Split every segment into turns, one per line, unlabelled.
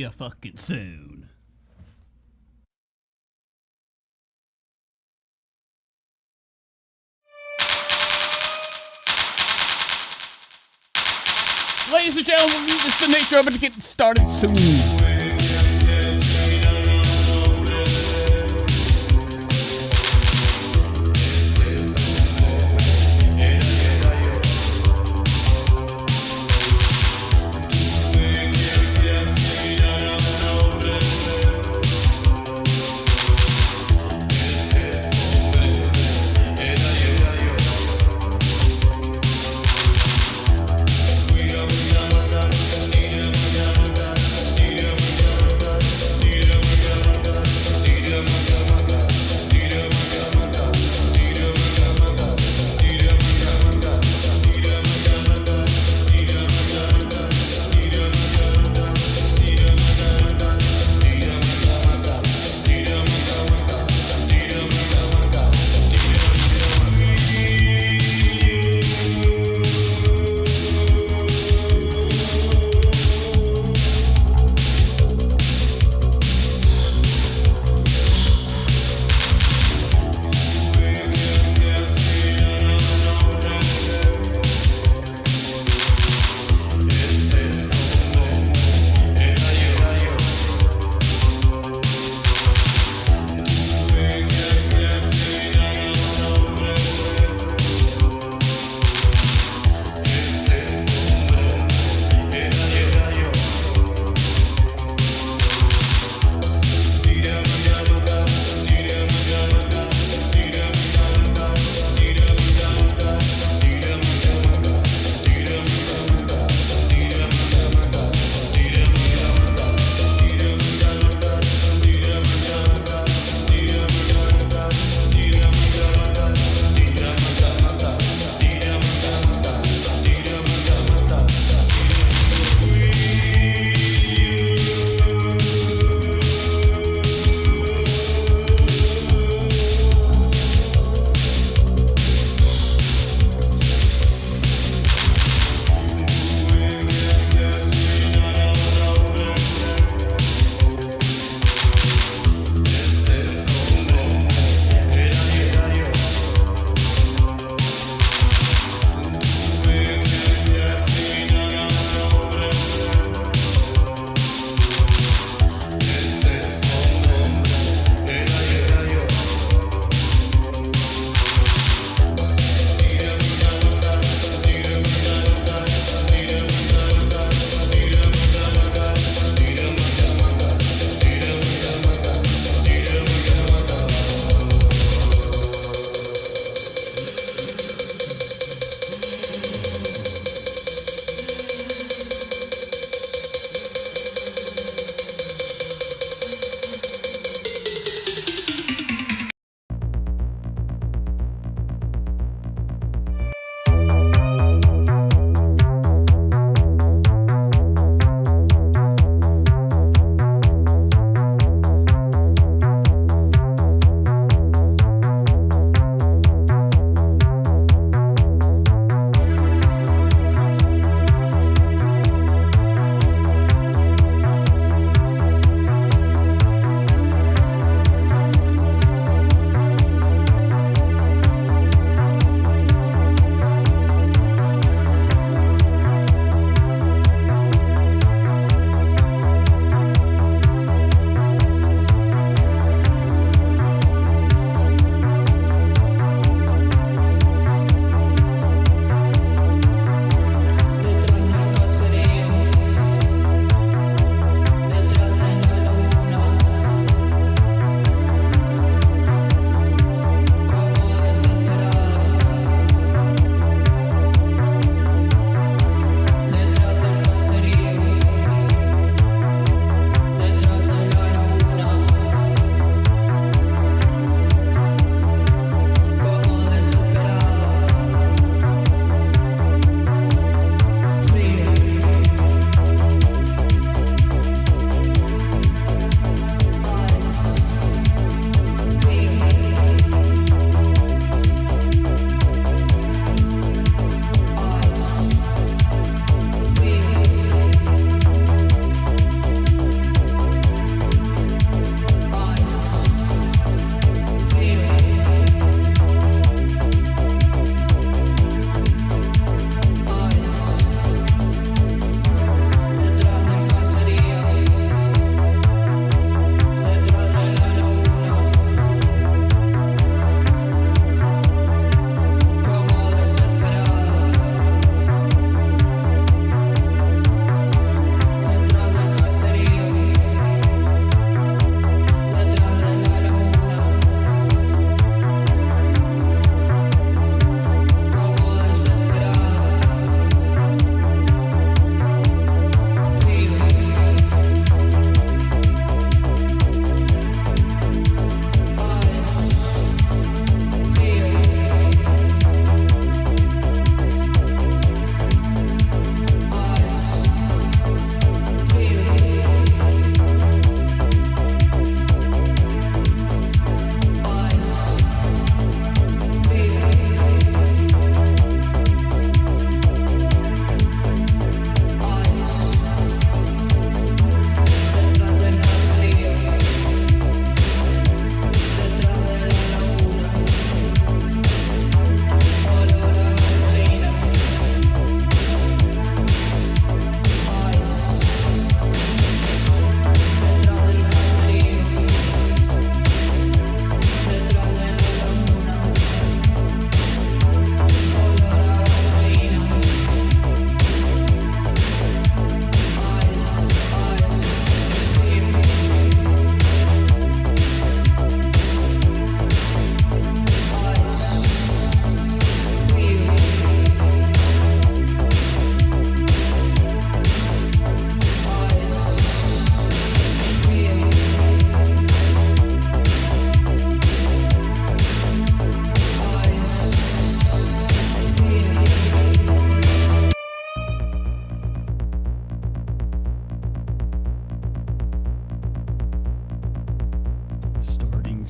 you fucking soon. Ladies and gentlemen, this is the nature of it to get started soon.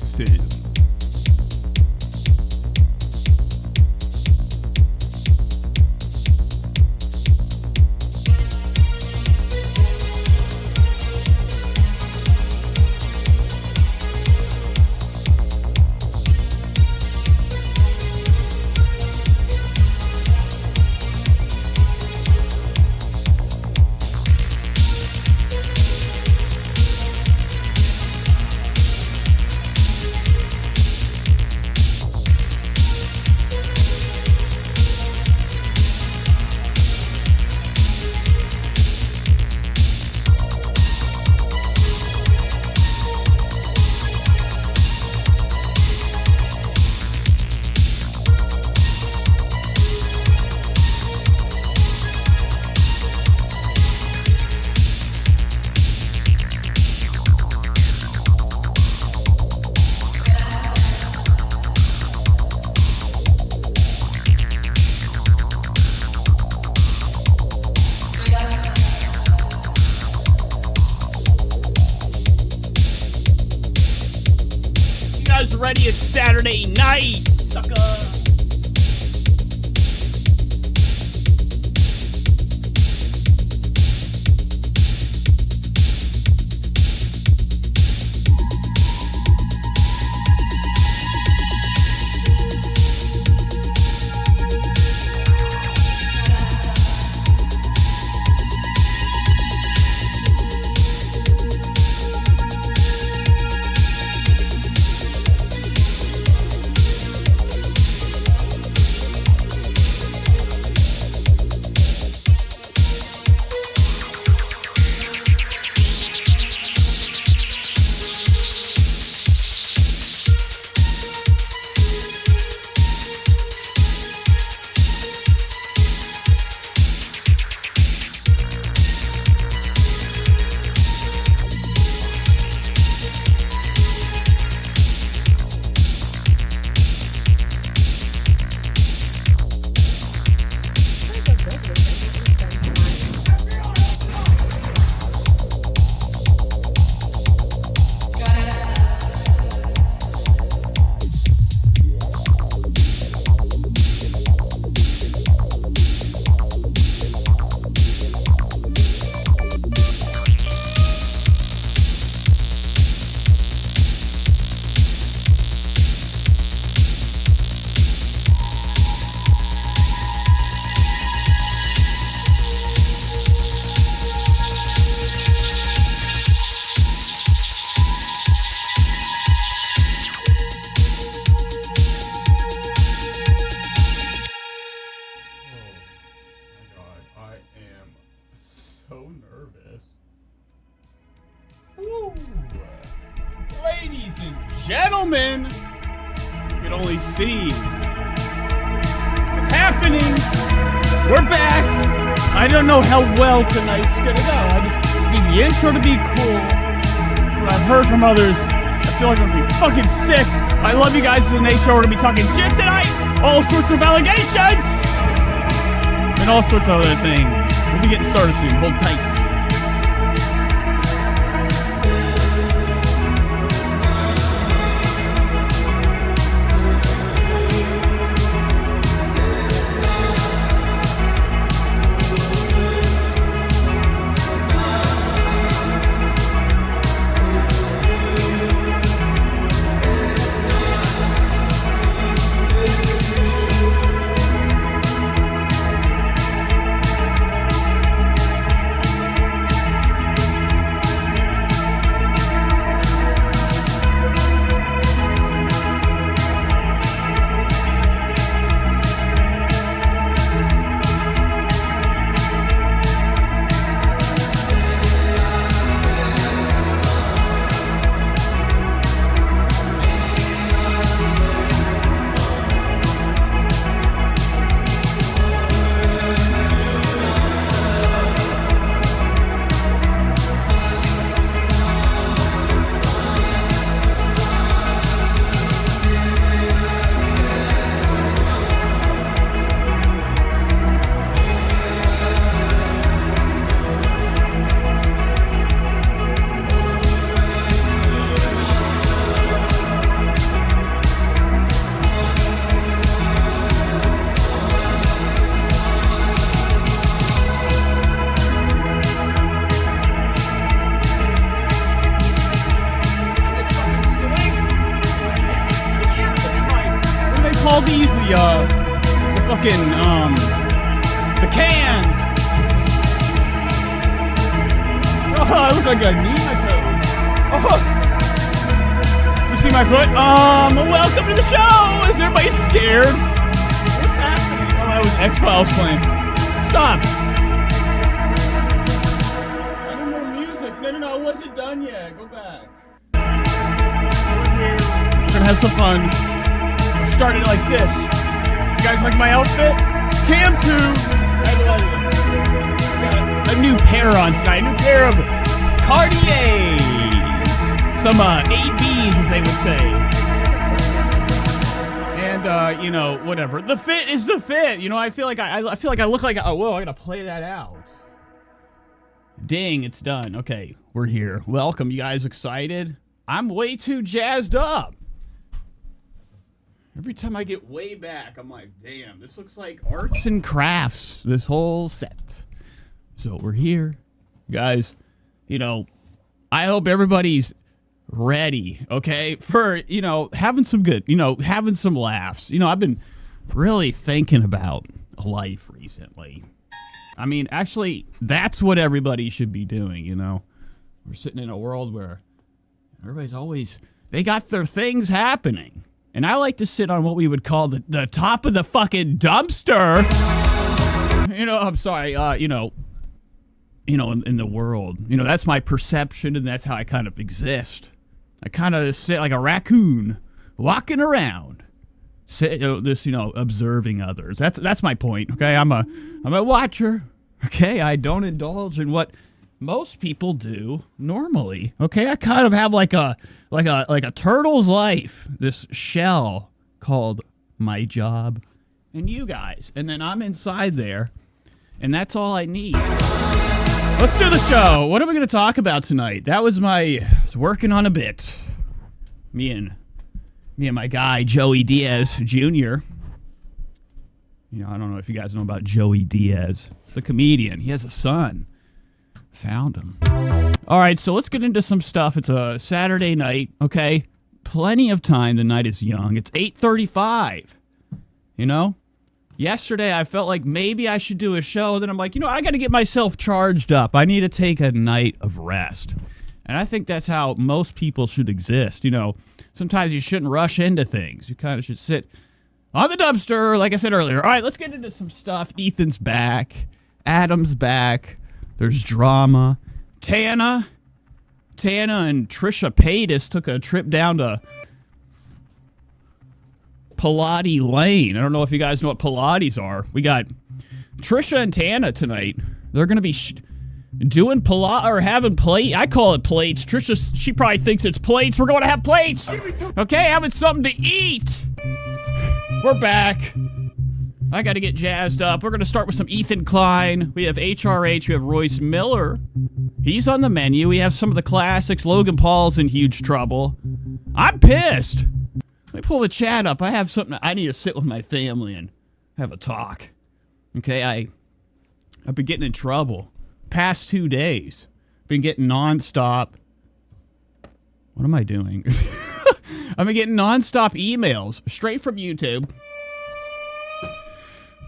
sin. Ready? It's Saturday night, sucker. So nervous. Woo! Ladies and gentlemen, you can only see what's happening. We're back. I don't know how well tonight's gonna go. I just need the intro to be cool. What I've heard from others, I feel like I'm gonna be fucking sick. I love you guys. This is the Nate Show. We're gonna be talking shit tonight. All sorts of allegations and all sorts of other things. We'll be getting started soon. Hold tight. call these? The fucking, the cans. Oh, I look like a nematode. Oh. You see my foot? Welcome to the show. Is everybody scared? What's happening? Oh, that was X-Files playing. Stop. I need more music. No, I wasn't done yet. Go back. We're gonna have some fun. We're starting like this. You guys like my outfit? Cam 2. I love it. A new pair on tonight. A new pair of Cartiers. Some ABs, as they would say. And you know, whatever. The fit is the fit. You know, I feel like I feel like I look like whoa, I gotta play that out. Ding, it's done. Okay, we're here. Welcome, you guys excited? I'm way too jazzed up. Every time I get way back, I'm like, damn, this looks like arts and crafts, this whole set. So we're here. Guys, you know, I hope everybody's ready, okay, for, you know, having some good, you know, having some laughs. You know, I've been really thinking about life recently. I mean, actually, that's what everybody should be doing, you know. We're sitting in a world where everybody's always, they got their things happening. And I like to sit on what we would call the top of the fucking dumpster. You know, I'm sorry, you know, in the world. You know, that's my perception, and that's how I kind of exist. I kind of sit like a raccoon, walking around, observing others. That's my point. Okay, I'm a watcher. Okay, I don't indulge in what most people do normally. Okay, I kind of have like a turtle's life. This shell called my job, and you guys, and then I'm inside there, and that's all I need. Let's do the show. What are we going to talk about tonight? I was working on a bit. Me and my guy, Joey Diaz Jr. You know, I don't know if you guys know about Joey Diaz, the comedian. He has a son. Found him. All right, so let's get into some stuff. It's a Saturday night, okay? Plenty of time. The night is young. It's 8:35, you know? Yesterday, I felt like maybe I should do a show. Then I'm like, you know, I got to get myself charged up. I need to take a night of rest. And I think that's how most people should exist. You know, sometimes you shouldn't rush into things. You kind of should sit on the dumpster, like I said earlier. All right, let's get into some stuff. Ethan's back. Adam's back. There's drama. Tana and Trisha Paytas took a trip down to Pilates Lane. I don't know if you guys know what Pilates are. We got Trisha and Tana tonight. They're going to be doing Pilates or having plate. I call it plates. Trisha, she probably thinks it's plates. We're going to have plates. Okay, having something to eat. We're back. I got to get jazzed up. We're going to start with some Ethan Klein. We have HRH. We have Royce Miller. He's on the menu. We have some of the classics. Logan Paul's in huge trouble. I'm pissed. Let me pull the chat up. I have something. I need to sit with my family and have a talk. Okay, I've been getting in trouble. Past 2 days. Been getting nonstop. What am I doing? I've been getting nonstop emails straight from YouTube.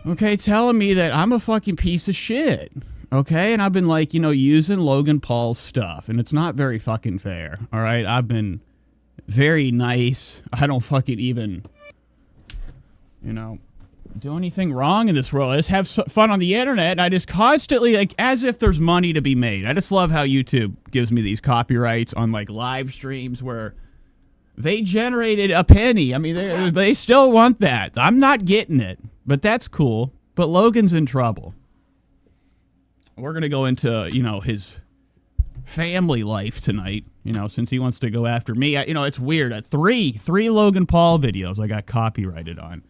Okay, telling me that I'm a fucking piece of shit. Okay, and I've been like, you know, using Logan Paul's stuff, and it's not very fucking fair. All right, I've been very nice. I don't fucking even, you know, do anything wrong in this world. I just have fun on the internet, and I just constantly, like, as if there's money to be made. I just love how YouTube gives me these copyrights on, like, live streams where they generated a penny. I mean, they still want that. I'm not getting it, but that's cool. But Logan's in trouble. We're going to go into, you know, his family life tonight, you know, since he wants to go after me. You know, it's weird. Three Logan Paul videos I got copyrighted on.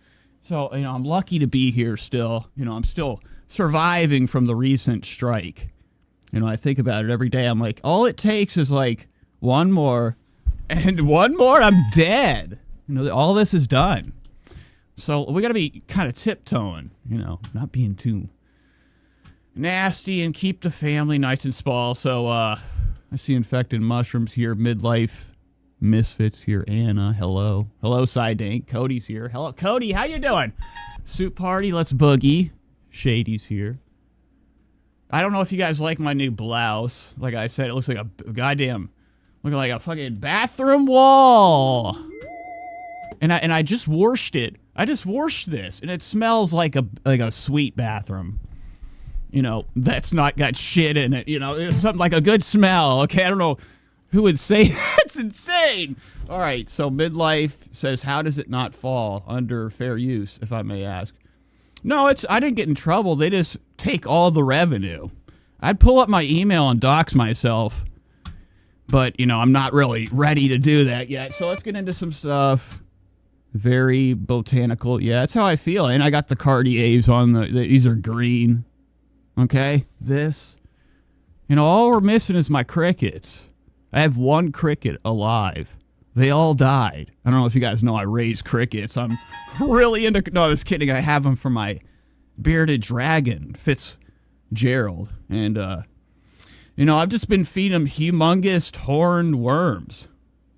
So, you know, I'm lucky to be here still. You know, I'm still surviving from the recent strike. You know, I think about it every day. I'm like, all it takes is like one more, and one more, I'm dead. You know, all this is done. So we got to be kind of tiptoeing, you know, not being too nasty and keep the family nice and small. So I see infected mushrooms here, midlife Misfits here. Anna, hello. Hello, Sidank. Cody's here. Hello, Cody. How you doing? Suit Party, let's boogie. Shady's here. I don't know if you guys like my new blouse. Like I said, it looks like a goddamn, looking like a fucking bathroom wall. And I just washed it. I just washed this, and it smells like a sweet bathroom. You know, that's not got shit in it. You know, it's something like a good smell. Okay, I don't know who would say that's insane. All right, so Midlife says, how does it not fall under fair use, if I may ask? No, I didn't get in trouble. They just take all the revenue. I'd pull up my email and dox myself, but, you know, I'm not really ready to do that yet. So let's get into some stuff. Very botanical. Yeah, that's how I feel. And I got the Cartiers on these are green. Okay, this. You know, all we're missing is my crickets. I have one cricket alive. They all died. I don't know if you guys know I raise crickets. I'm really into... No, I was kidding. I have them for my bearded dragon, Fitzgerald. And, you know, I've just been feeding them humongous horned worms.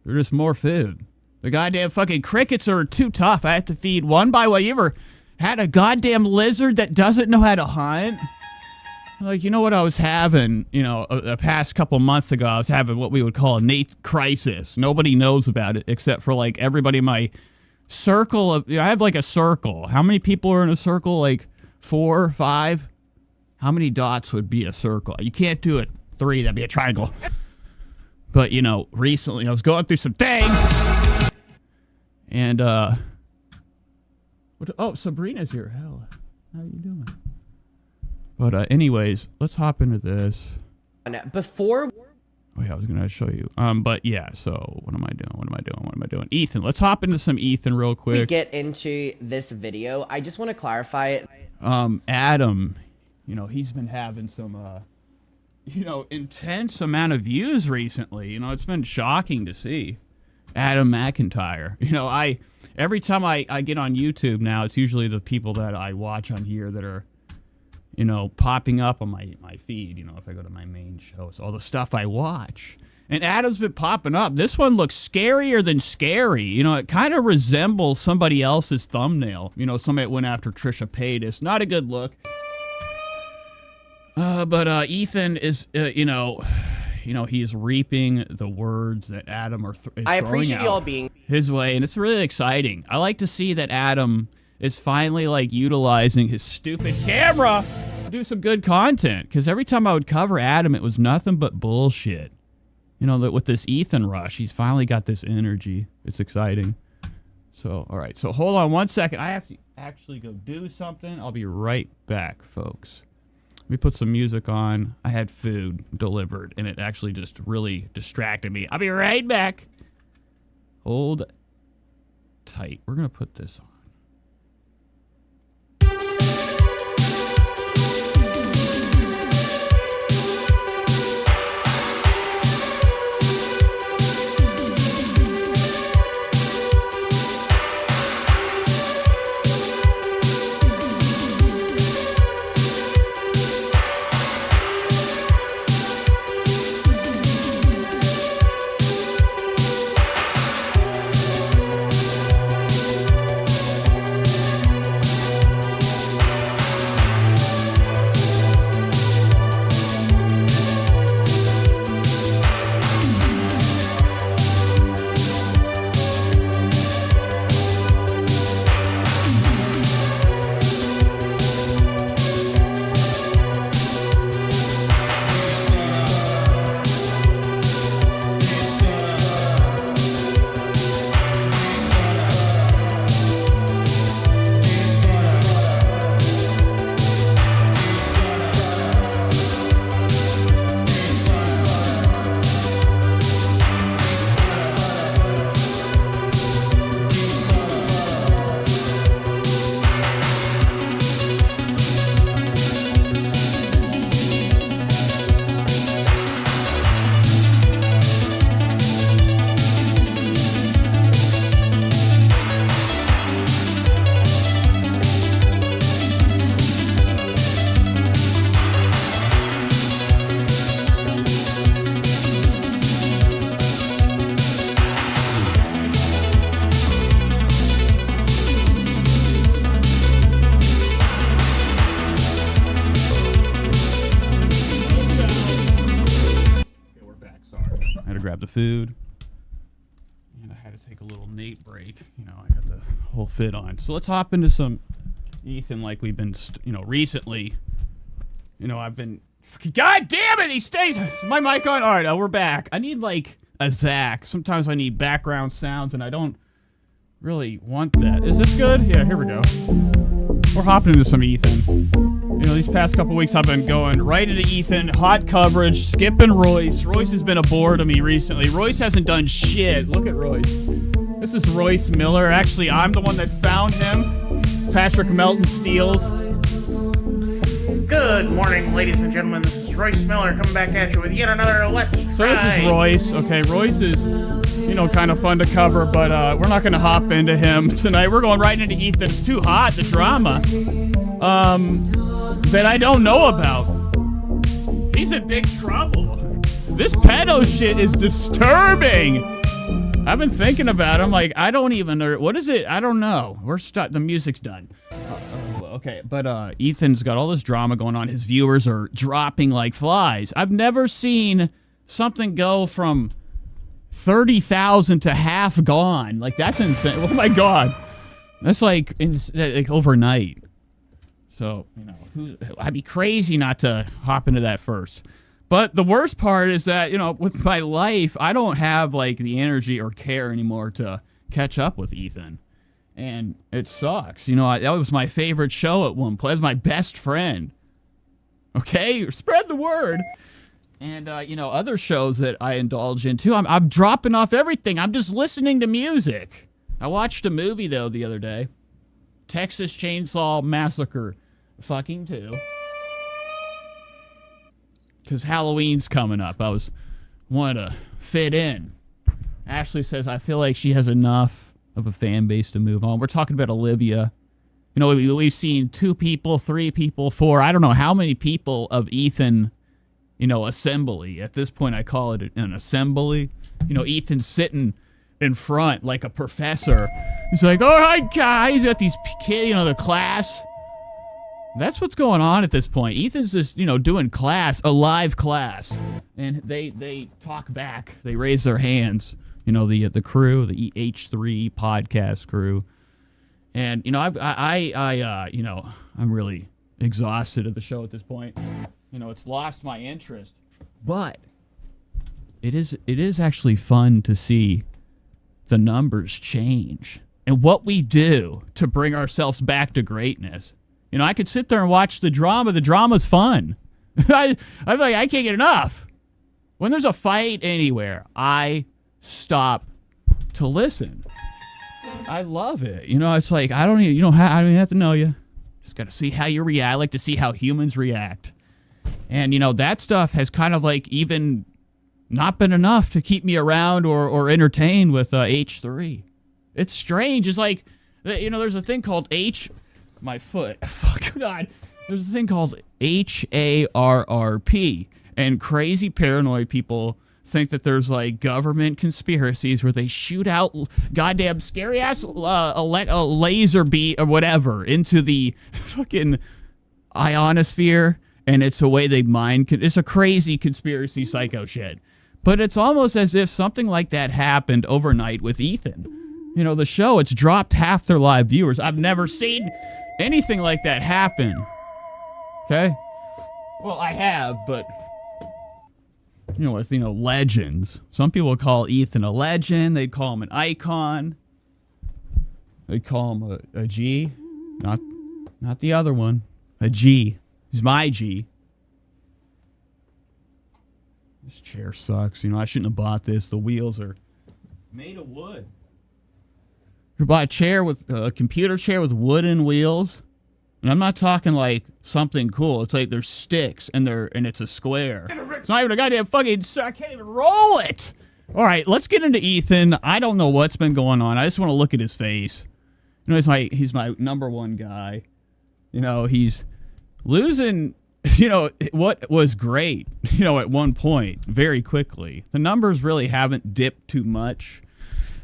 They're just more food. The goddamn fucking crickets are too tough. I have to feed one by one. You ever had a goddamn lizard that doesn't know how to hunt? Like, you know what I was having, you know, the past couple months ago, I was having what we would call a Nate crisis. Nobody knows about it except for, like, everybody in my circle of, you know, I have, like, a circle. How many people are in a circle? Like, 4, 5? How many dots would be a circle? You can't do it. 3, that'd be a triangle. But, you know, recently I was going through some things. And, oh, Sabrina's here. Hell, how are you doing? But, anyways, let's hop into this.
Before...
Oh, yeah, I was going to show you. But, yeah, so what am I doing? Ethan, let's hop into some Ethan real quick.
We get into this video, I just want to clarify...
Adam, you know, he's been having some, you know, intense amount of views recently. You know, it's been shocking to see. Adam McIntyre. You know, every time I get on YouTube now, it's usually the people that I watch on here that are, you know, popping up on my feed, you know, if I go to my main show. It's all the stuff I watch. And Adam's been popping up. This one looks scarier than scary. You know, it kind of resembles somebody else's thumbnail. You know, somebody that went after Trisha Paytas. Not a good look. But Ethan is, you know, he's reaping the words that Adam is throwing out.
I appreciate y'all being
his way, and it's really exciting. I like to see that Adam is finally, like, utilizing his stupid camera to do some good content. Because every time I would cover Adam, it was nothing but bullshit. You know, that with this Ethan rush, he's finally got this energy. It's exciting. So, all right. So, hold on one second. I have to actually go do something. I'll be right back, folks. Let me put some music on. I had food delivered, and it actually just really distracted me. I'll be right back. Hold tight. We're going to put this on. food. And I had to take a little Nate break. You know, I got the whole fit on. So let's hop into some Ethan like we've been, recently. You know, I've been... God damn it, he stays... Is my mic on? All right, we're back. I need, like, a Zach. Sometimes I need background sounds, and I don't really want that. Is this good? Yeah, here we go. We're hopping into some Ethan. You know, these past couple weeks I've been going right into Ethan, hot coverage, skipping Royce. Royce has been a bore to me recently. Royce hasn't done shit. Look at Royce. This is Royce Miller. Actually, I'm the one that found him. Patrick Melton steals.
Good morning, ladies and gentlemen. This is Royce Miller coming back at you with yet another Let's
So this is Royce. Okay, Royce is, you know, kind of fun to cover, but we're not going to hop into him tonight. We're going right into Ethan's Too Hot, the drama. That I don't know about. He's in big trouble. This pedo shit is disturbing. I've been thinking about it. I'm like, I don't even know. What is it? I don't know. We're stuck. The music's done. Okay, but Ethan's got all this drama going on. His viewers are dropping like flies. I've never seen something go from 30,000 to half gone. Like, that's insane. Oh my God. That's like overnight. So, you know, I'd be crazy not to hop into that first. But the worst part is that, you know, with my life, I don't have, like, the energy or care anymore to catch up with Ethan. And it sucks. You know, that was my favorite show at one point. It was my best friend. Okay? Spread the word. And, you know, other shows that I indulge in, too. I'm dropping off everything. I'm just listening to music. I watched a movie, though, the other day. Texas Chainsaw Massacre. Fucking 2. Because Halloween's coming up. I wanted to fit in. Ashley says, I feel like she has enough of a fan base to move on. We're talking about Olivia. You know, we've seen 2 people, 3 people, 4. I don't know how many people of Ethan, you know, assembly. At this point, I call it an assembly. You know, Ethan's sitting in front like a professor. He's like, all right, guys, got these kids, you know, the class. That's what's going on at this point. Ethan's just, you know, doing class, a live class. And they talk back. They raise their hands. You know, the crew, the H3 podcast crew. And, you know, you know, I'm really exhausted of the show at this point. You know, it's lost my interest. But it is actually fun to see the numbers change and what we do to bring ourselves back to greatness. You know, I could sit there and watch the drama. The drama's fun. I'm like, I can't get enough. When there's a fight anywhere, I stop to listen. I love it. You know, it's like, I don't even have to know you. Just got to see how you react. I like to see how humans react. And, you know, that stuff has kind of like even not been enough to keep me around or entertained with H3. It's strange. It's like, you know, there's a thing called my foot. Fuck God. There's a thing called HARRP. And crazy paranoid people think that there's like government conspiracies where they shoot out goddamn scary ass laser beam or whatever into the fucking ionosphere. And it's a way they mind. It's a crazy conspiracy psycho shit. But it's almost as if something like that happened overnight with Ethan. You know, the show, it's dropped half their live viewers. I've never seen anything like that happen. Okay? Well, I have, but, you know, with, you know, legends. Some people call Ethan a legend. They call him an icon. They call him a G. Not the other one. A G. He's my G. This chair sucks. You know, I shouldn't have bought this. The wheels are made of wood. You buy a computer chair with wooden wheels, and I'm not talking like something cool. It's like there's sticks and it's a square. It's not even a goddamn fucking. I can't even roll it. All right, let's get into Ethan. I don't know what's been going on. I just want to look at his face. You know, he's my number one guy. You know, he's losing. You know, what was great. You know, at one point, very quickly, the numbers really haven't dipped too much.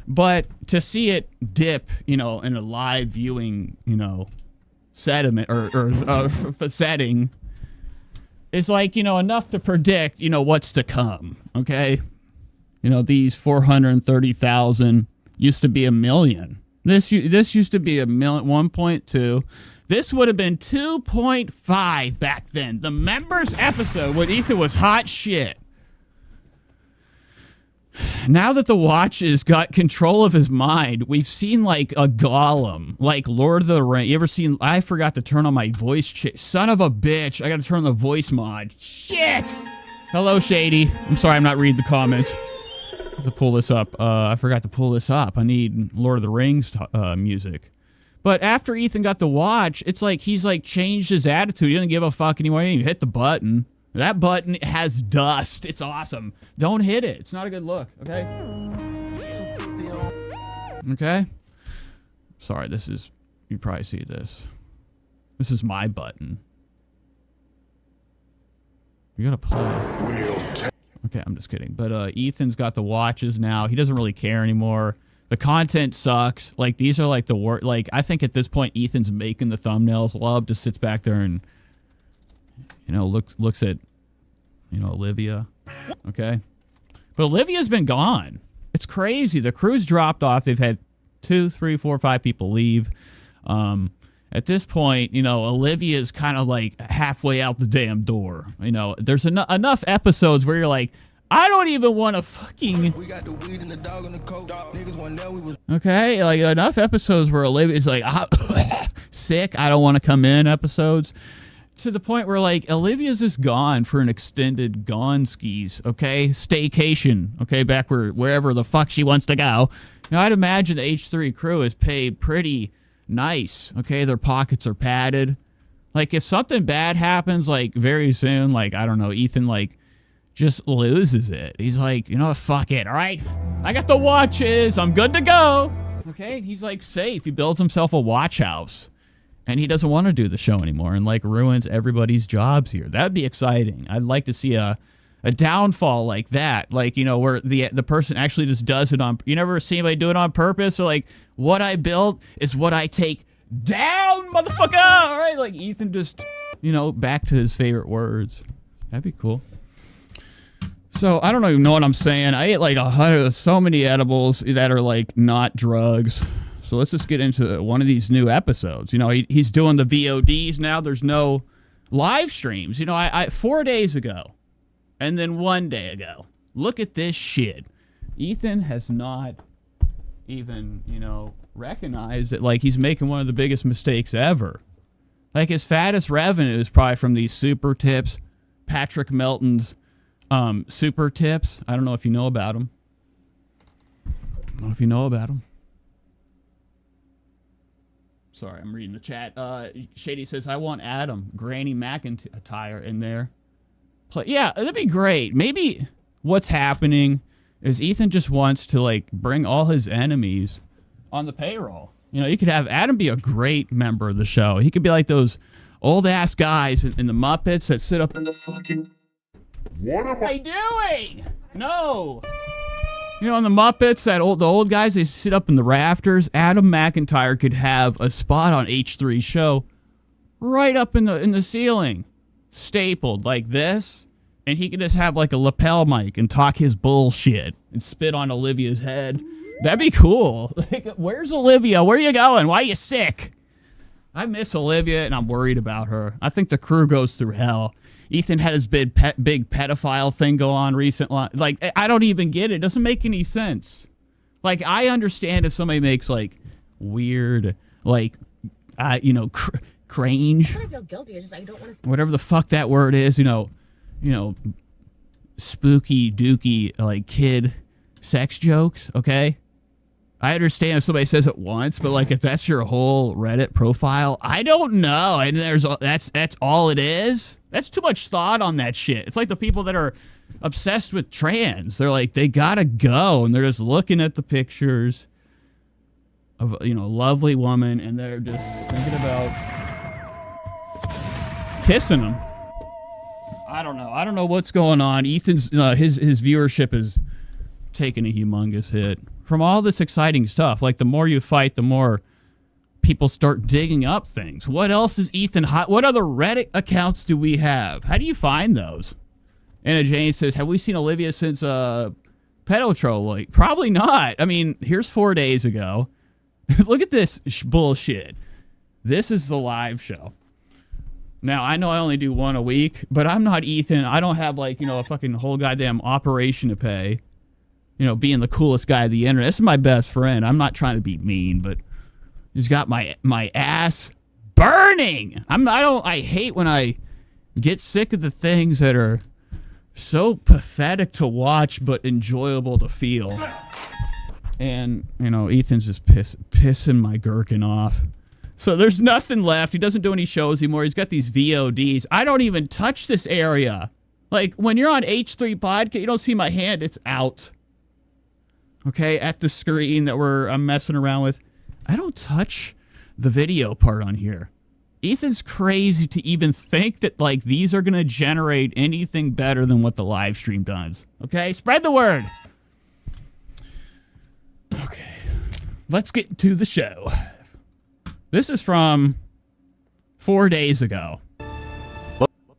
But to see it dip, you know, in a live viewing, you know, setting is like, you know, enough to predict, you know, what's to come. Okay. You know, these 430,000 used to be 1 million. This used to be 1.2. This would have been 2.5 back then. The members episode with Ethan was hot shit. Now that the Watch has got control of his mind, we've seen like a golem, like Lord of the Rings. You ever seen, I forgot to turn on my voice, son of a bitch. I got to turn on the voice mod. Shit. Hello, Shady. I'm sorry, I'm not reading the comments. I have to pull this up. I forgot to pull this up. I need Lord of the Rings music. But after Ethan got the Watch, it's like he's like changed his attitude. He doesn't give a fuck anymore. You hit the button. That button has dust. It's awesome. Don't hit it. It's not a good look, okay? Okay? Sorry, this is... You probably see this. This is my button. You gotta play. Okay, I'm just kidding. But Ethan's got the watches now. He doesn't really care anymore. The content sucks. Like, these are like the worst. Like, I think at this point, Ethan's making the thumbnails. Love just sits back there and... You know, looks at, you know, Olivia. Okay? But Olivia's been gone. It's crazy. The crew's dropped off. They've had 2, 3, 4, 5 people leave. At this point, you know, Olivia's kind of like halfway out the damn door. You know, there's enough episodes where you're like, I don't even want to fucking... We got the weed and the dog and the coke. Niggas want to know we was... Okay? Like, enough episodes where Olivia's like, sick, I don't want to come in episodes. To the point where, like, Olivia's just gone for an extended gone skis, okay? Staycation, okay? Back wherever the fuck she wants to go. Now, I'd imagine the H3 crew is paid pretty nice, okay? Their pockets are padded. Like, if something bad happens, like, very soon, like, I don't know, Ethan, like, just loses it. He's like, you know what, fuck it, all right? I got the watches. I'm good to go. Okay? He's, like, safe. He builds himself a watch house. And he doesn't want to do the show anymore and, like, ruins everybody's jobs here. That'd be exciting. I'd like to see a downfall like that. Like, you know, where the person actually just does it on... You never see anybody do it on purpose? Or, like, what I built is what I take down, motherfucker! All right? Like, Ethan just, you know, back to his favorite words. That'd be cool. So, I don't even know what I'm saying. I ate, like, so many edibles that are, like, not drugs. So let's just get into one of these new episodes. You know, he's doing the VODs now. There's no live streams. You know, I 4 days ago, and then 1 day ago. Look at this shit. Ethan has not even, you know, recognized that, like, he's making one of the biggest mistakes ever. Like, his fattest revenue is probably from these super tips. Patrick Melton's super tips. I don't know if you know about them. I don't know if you know about them. Sorry, I'm reading the chat. Shady says, I want Adam, Granny McIntyre in there. Yeah, that'd be great. Maybe what's happening is Ethan just wants to, like, bring all his enemies on the payroll. You know, you could have Adam be a great member of the show. He could be like those old-ass guys in the Muppets that sit up in the fucking... What am I doing? No! You know, in the Muppets, the old guys, they sit up in the rafters. Adam McIntyre could have a spot on H3's show right up in the ceiling, stapled like this, and he could just have like a lapel mic and talk his bullshit and spit on Olivia's head. That'd be cool. Like, where's Olivia? Where are you going? Why are you sick? I miss Olivia, and I'm worried about her. I think the crew goes through hell. Ethan had his big pedophile thing go on recently. Like, I don't even get it. It doesn't make any sense. Like, I understand if somebody makes, like, weird, like, you know, cringe. I feel guilty. It's just, I don't want to... Whatever the fuck that word is, you know, spooky, dooky, like, kid sex jokes, okay? I understand if somebody says it once, but, like, if that's your whole Reddit profile, I don't know. And that's all it is. That's too much thought on that shit. It's like the people that are obsessed with trans. They're like, they gotta go, and they're just looking at the pictures of, you know, a lovely woman, and they're just thinking about kissing them. I don't know. I don't know what's going on. Ethan's his viewership is taking a humongous hit from all this exciting stuff. Like, the more you fight, the more people start digging up things. What else is Ethan hot? What other Reddit accounts do we have? How do you find those? Anna Jane says, have we seen Olivia since pedo trolling? Probably not. I mean, here's 4 days ago. Look at this bullshit. This is the live show. Now, I know I only do one a week, but I'm not Ethan. I don't have, like, you know, a fucking whole goddamn operation to pay. You know, being the coolest guy of the internet. This is my best friend. I'm not trying to be mean, but he's got my ass burning. I hate when I get sick of the things that are so pathetic to watch but enjoyable to feel. And, you know, Ethan's just pissing my gherkin off. So there's nothing left. He doesn't do any shows anymore. He's got these VODs. I don't even touch this area. Like, when you're on H3 Podcast, you don't see my hand. It's out. Okay, at the screen that I'm messing around with. I don't touch the video part on here. Ethan's crazy to even think that, like, these are going to generate anything better than what the live stream does. Okay, spread the word. Okay, let's get to the show. This is from 4 days ago.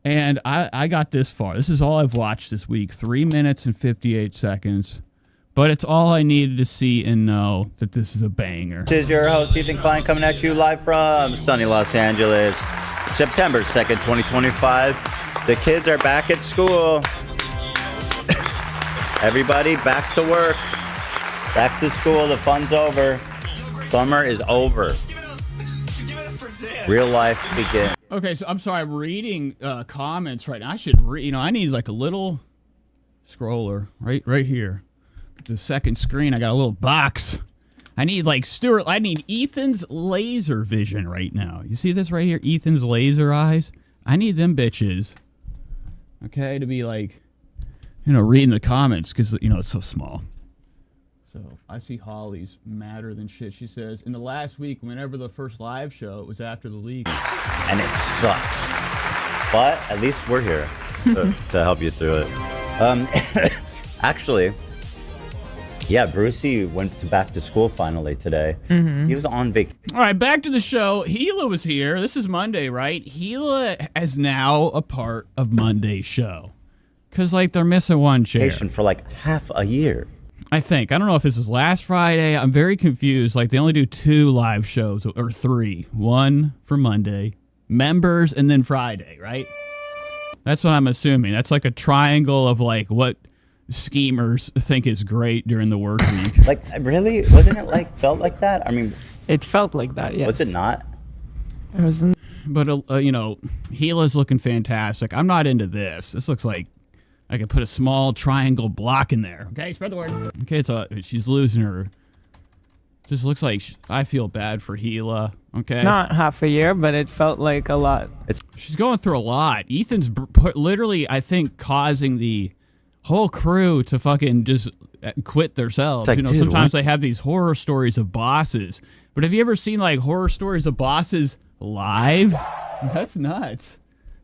And I got this far. This is all I've watched this week. 3 minutes and 58 seconds. But it's all I needed to see and know that this is a banger.
This is your host, Ethan Klein, coming at you live from sunny Los Angeles. September 2nd, 2025. The kids are back at school. Everybody back to work. Back to school. The fun's over. Summer is over. Real life begins.
Okay, so I'm sorry. I'm reading comments right now. I should read. You know, I need like a little scroller right here. The second screen, I got a little box. I need like Stuart. I need Ethan's laser vision right now. You see this right here? Ethan's laser eyes. I need them bitches. Okay, to be like, you know, reading the comments because, you know, it's so small. So I see Holly's madder than shit. She says, in the last week, whenever the first live show, it was after the league.
And it sucks. But at least we're here to help you through it. Actually, yeah, Brucey went back to school finally today. He was on vacation.
All right, back to the show. Gila was here. This is Monday, right? Gila is now a part of Monday's show. Because, like, they're missing one chair.
For like half a year.
I think. I don't know if this is last Friday. I'm very confused. Like, they only do 2 live shows, or 3. One for Monday, members, and then Friday, right? That's what I'm assuming. That's like a triangle of, like, what schemers think is great during the work week.
Like, really? Wasn't it like, felt like that? I mean,
it felt like that, yes.
Was it not?
It wasn't.
But, you know, Gila's looking fantastic. I'm not into this. This looks like I could put a small triangle block in there. Okay, spread the word. Okay, she's losing her. Just looks like I feel bad for Gila. Okay,
not half a year, but it felt like a lot.
She's going through a lot. Ethan's literally, I think, causing the whole crew to fucking just quit themselves. Like, you know, dude, sometimes they have these horror stories of bosses. But have you ever seen like horror stories of bosses live? That's nuts.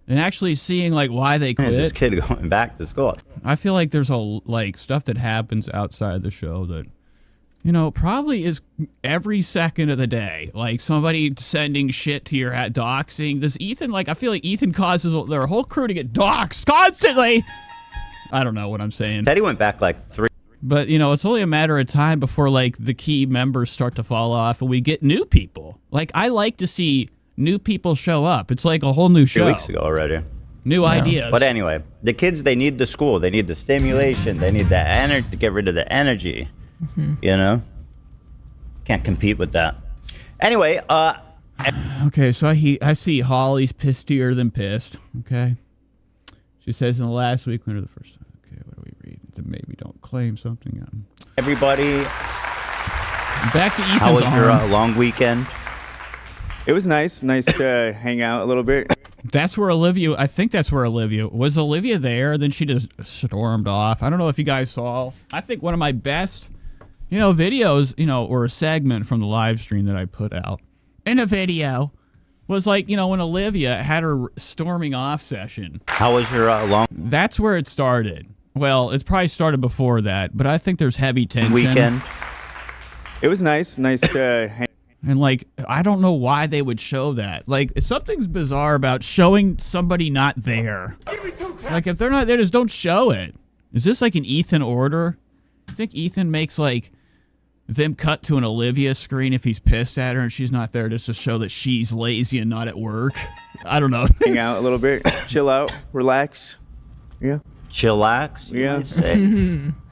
And actually seeing like why they quit.
This kid going back to school.
I feel like there's like stuff that happens outside the show that, you know, probably is every second of the day. Like somebody sending shit to your doxing. Does Ethan, like, I feel like Ethan causes their whole crew to get doxed constantly. I don't know what I'm saying.
Teddy went back like 3.
But, you know, it's only a matter of time before, like, the key members start to fall off and we get new people. Like, I like to see new people show up. It's like a whole new show.
2 weeks ago already.
New ideas.
But anyway, the kids, they need the school. They need the stimulation. They need the energy to get rid of the energy. You know? Can't compete with that. Anyway,
okay, so I see Holly's pistier than pissed. Okay. She says in the last week, when the first time. Okay, what do we read? Maybe don't claim something.
Everybody,
back to Ethan's
how was your long weekend?
It was nice to hang out a little bit.
That's where Olivia, I think that's where Olivia, was Olivia there? Then she just stormed off. I don't know if you guys saw. I think one of my best, you know, videos, you know, or a segment from the live stream that I put out in a video was like, you know, when Olivia had her storming off session.
How was your long?
That's where it started. Well, it probably started before that, but I think there's heavy tension.
Weekend. It was nice to hang.
And, like, I don't know why they would show that. Like, something's bizarre about showing somebody not there. Like, if they're not there, just don't show it. Is this like an Ethan order? I think Ethan makes like them cut to an Olivia screen if he's pissed at her and she's not there just to show that she's lazy and not at work. I don't know.
Hang out a little bit, chill out, relax. Yeah.
Chillax?
Yeah.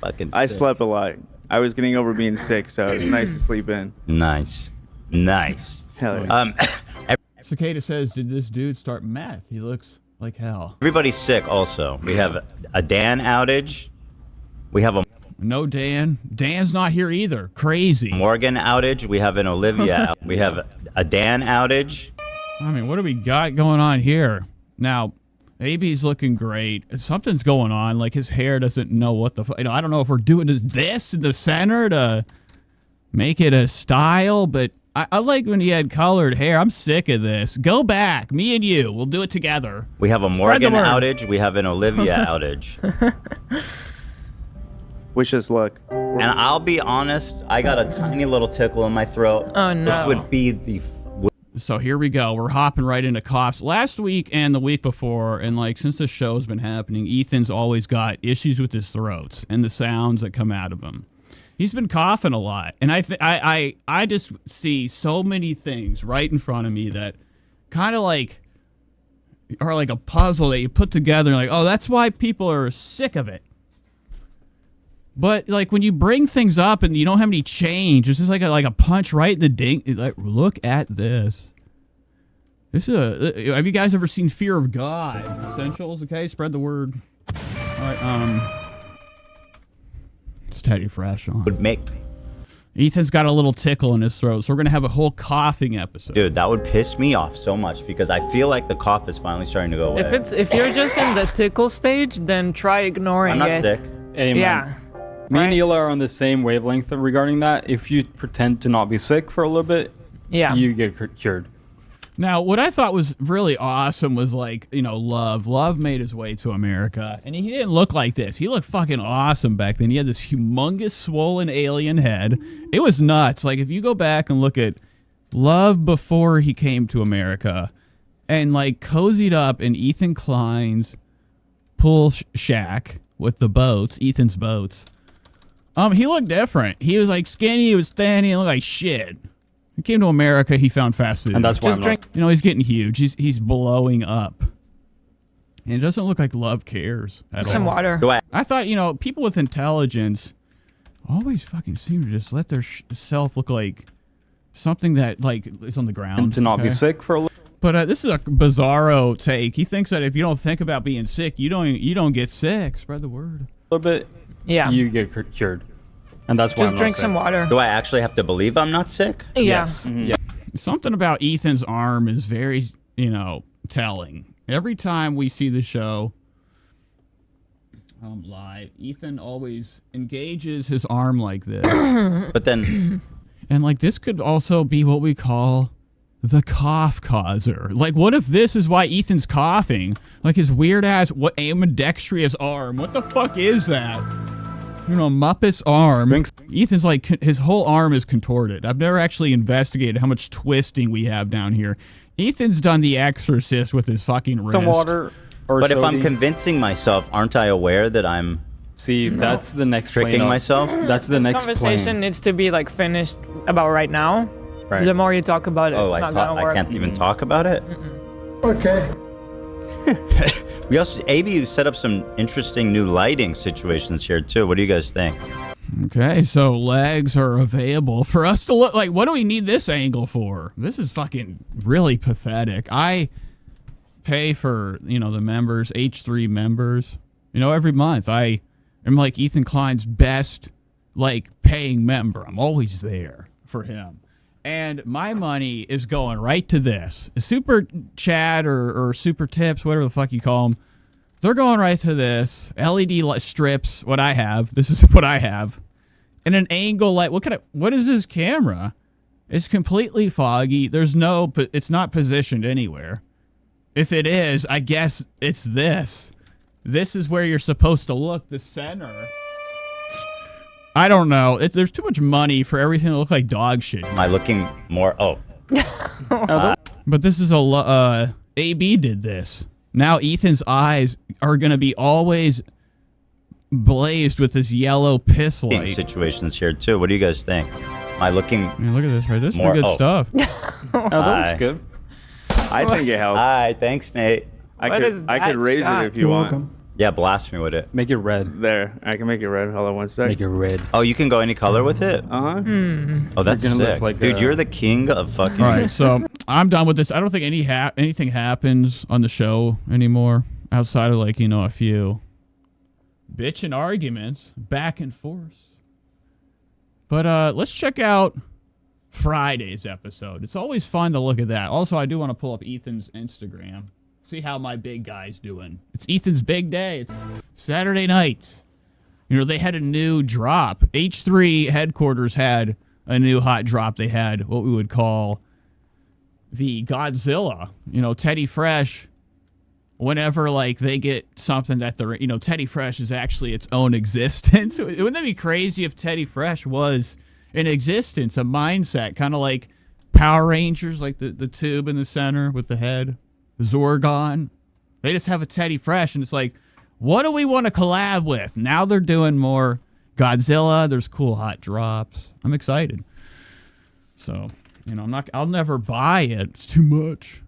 Fucking
I
sick.
slept a lot. I was getting over being sick, so it was nice to sleep in.
Nice. Nice.
Hell yeah.
Cicada says, did this dude start meth? He looks like hell.
Everybody's sick also. We have a Dan outage. We have a
No Dan. Dan's not here either. Crazy.
Morgan outage. We have an Olivia. We have a Dan outage.
I mean, what do we got going on here? Now, AB's looking great. Something's going on. Like, his hair doesn't know what the fuck. You know, I don't know if we're doing this in the center to make it a style, but I like when he had colored hair. I'm sick of this. Go back. Me and you. We'll do it together.
We have a
Spread the
Morgan
word.
outage. We have an Olivia outage.
Wish us luck.
And I'll be honest, I got a tiny little tickle in my throat.
Oh, no.
Which would be the...
So here we go. We're hopping right into coughs. Last week and the week before, and like since the show's been happening, Ethan's always got issues with his throats and the sounds that come out of him. He's been coughing a lot, and I just see so many things right in front of me that kind of like are like a puzzle that you put together. And like, oh, that's why people are sick of it. But like when you bring things up and you don't have any change, it's just like a punch right in the ding. Like, look at this. This is have you guys ever seen Fear of God? Essentials, okay? Spread the word. All right, it's Teddy Fresh on.
Would make...
Ethan's got a little tickle in his throat, so we're gonna have a whole coughing episode.
Dude, that would piss me off so much because I feel like the cough is finally starting to go away.
If you're just in the tickle stage, then try ignoring
I'm not
it.
sick.
Amen.
Yeah.
Me and
Right?
Neil are on the same wavelength regarding that. If you pretend to not be sick for a little bit,
Yeah.
you get cured.
Now, what I thought was really awesome was like, you know, Love. Love made his way to America, and he didn't look like this. He looked fucking awesome back then. He had this humongous swollen alien head. It was nuts. Like, if you go back and look at Love before he came to America and, like, cozied up in Ethan Klein's pool shack with the boats, Ethan's boats, he looked different. He was, like, skinny, he was thin, he looked like shit. He came to America, he found fast food.
And that's why I'm not.
You know, he's getting huge. He's blowing up. And it doesn't look like Love cares at
Some
all.
water.
Do I
I thought, you know, people with intelligence always fucking seem to just let their self look like something that, like, is on the ground.
And to not be
okay?
sick for a little.
But this is a bizarro take. He thinks that if you don't think about being sick, you don't get sick. Spread the word.
Bit,
Yeah.
you get cured. And that's why
Just
I'm
drink
not
some
sick.
water.
do I actually have to believe I'm not sick?
Yeah.
Yes. Yeah.
Something about Ethan's arm is very, you know, telling. Every time we see the show live, Ethan always engages his arm like this.
But then...
And, like, this could also be what we call the cough causer. Like, what if this is why Ethan's coughing? Like, his weird-ass, ambidextrous arm. What the fuck is that? You know, Muppet's arm.
Drinks.
Ethan's, like, his whole arm is contorted. I've never actually investigated how much twisting we have down here. Ethan's done The Exorcist with his fucking wrist.
Some water or
But if I'm
sodium.
convincing myself, aren't I aware that I'm
See, that's the next
tricking
plane up.
myself?
That's the
This
next
conversation
plane.
needs to be like finished about right now.
Right.
The more you talk about it,
Oh,
it's not gonna work.
I can't even talk about it?
Okay.
We also, AB set up some interesting new lighting situations here, too. What do you guys think?
Okay, so legs are available for us to look. Like, what do we need this angle for? This is fucking really pathetic. I pay for, you know, the members, H3 members, you know, every month. I am like Ethan Klein's best, like, paying member. I'm always there for him. And my money is going right to this. Super chat or super tips, whatever the fuck you call them. They're going right to this. LED strips, what I have. This is what I have. And an angle light. What is this camera? It's completely foggy. There's no, it's not positioned anywhere. If it is, I guess it's this. This is where you're supposed to look, the center. I don't know. There's too much money for everything to look like dog shit.
Am I looking more... Oh.
But this is AB did this. Now Ethan's eyes are going to be always blazed with this yellow piss light.
situations here too. What do you guys think? Am I looking?
I mean, look at this, right? This is
More-
pretty good
oh.
stuff.
Oh, that looks good.
I think it helps.
Hi, thanks, Nate.
I
What is
could
that
raise
shot?
it if you want.
Yeah, blast me with it.
Make it red.
There, I can make it red. Hold on one sec.
Make it red.
Oh, you can go any color with it.
Uh-huh.
Oh, that's
You're gonna look
sick,
like
dude.
a-
You're the king of fucking.
All right, so I'm done with this. I don't think anything happens on the show anymore outside of like a few bitchin' arguments back and forth. But let's check out Friday's episode. It's always fun to look at that. Also, I do want to pull up Ethan's Instagram. See how my big guy's doing. It's Ethan's big day. It's Saturday night. They had a new drop. H3 headquarters had a new hot drop. They had what we would call the Godzilla. Teddy Fresh, whenever like they get something that they're, Teddy Fresh is actually its own existence. Wouldn't that be crazy if Teddy Fresh was in existence, a mindset, kind of like Power Rangers, like the tube in the center with the head? Zorgon. They just have a Teddy Fresh, and it's like, what do we want to collab with? Now they're doing more Godzilla. There's cool hot drops. I'm excited. So, I'll never buy it. It's too much.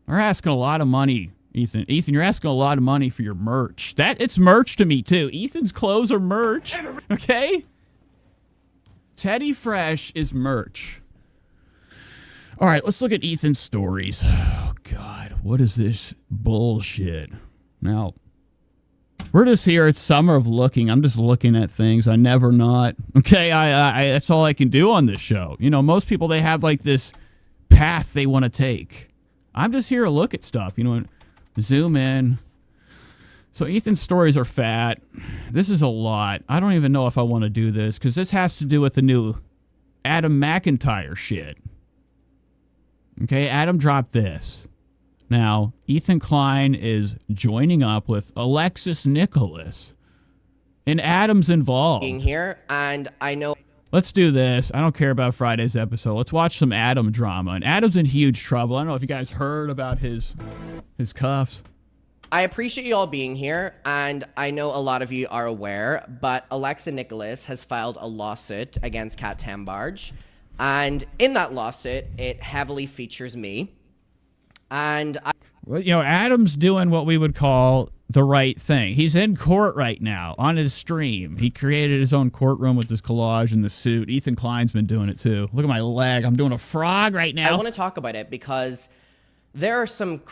They're asking a lot of money, Ethan. Ethan, you're asking a lot of money for your merch. It's merch to me too. Ethan's clothes are merch. Okay? Teddy Fresh is merch. All right, let's look at Ethan's stories. Oh, God. What is this bullshit? Now, we're just here. It's summer of looking. I'm just looking at things. I never not. Okay, I that's all I can do on this show. Most people, they have like this path they want to take. I'm just here to look at stuff. Zoom in. So Ethan's stories are fat. This is a lot. I don't even know if I want to do this because this has to do with the new Adam McIntyre shit. Okay, Adam dropped this. Now, Ethan Klein is joining up with Alexis Nicholas. And Adam's involved.
Being here, and I know.
Let's do this. I don't care about Friday's episode. Let's watch some Adam drama. And Adam's in huge trouble. I don't know if you guys heard about his cuffs.
I appreciate you all being here, and I know a lot of you are aware, but Alexa Nicholas has filed a lawsuit against Kat Tambarge. And in that lawsuit, it heavily features me. And
Well, Adam's doing what we would call the right thing. He's in court right now on his stream. He created his own courtroom with this collage and the suit. Ethan Klein's been doing it too. Look at my leg. I'm doing a frog right now.
I want to talk about it because there are some...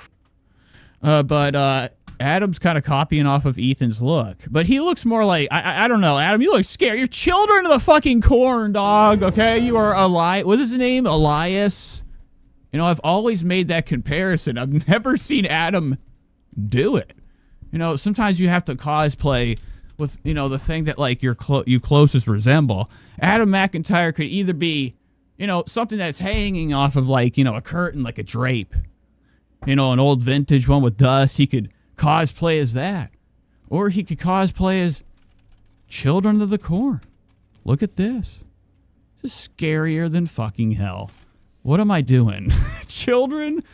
But Adam's kind of copying off of Ethan's look. But he looks more like, I don't know, Adam, you look scared. You're children of the fucking corn, dog, okay? You are what's his name? Elias? I've always made that comparison. I've never seen Adam do it. Sometimes you have to cosplay with, the thing that, like, you closest resemble. Adam McIntyre could either be, something that's hanging off of, like, a curtain, like a drape. An old vintage one with dust. He could cosplay as that. Or he could cosplay as Children of the Corn. Look at this. This is scarier than fucking hell. What am I doing? Children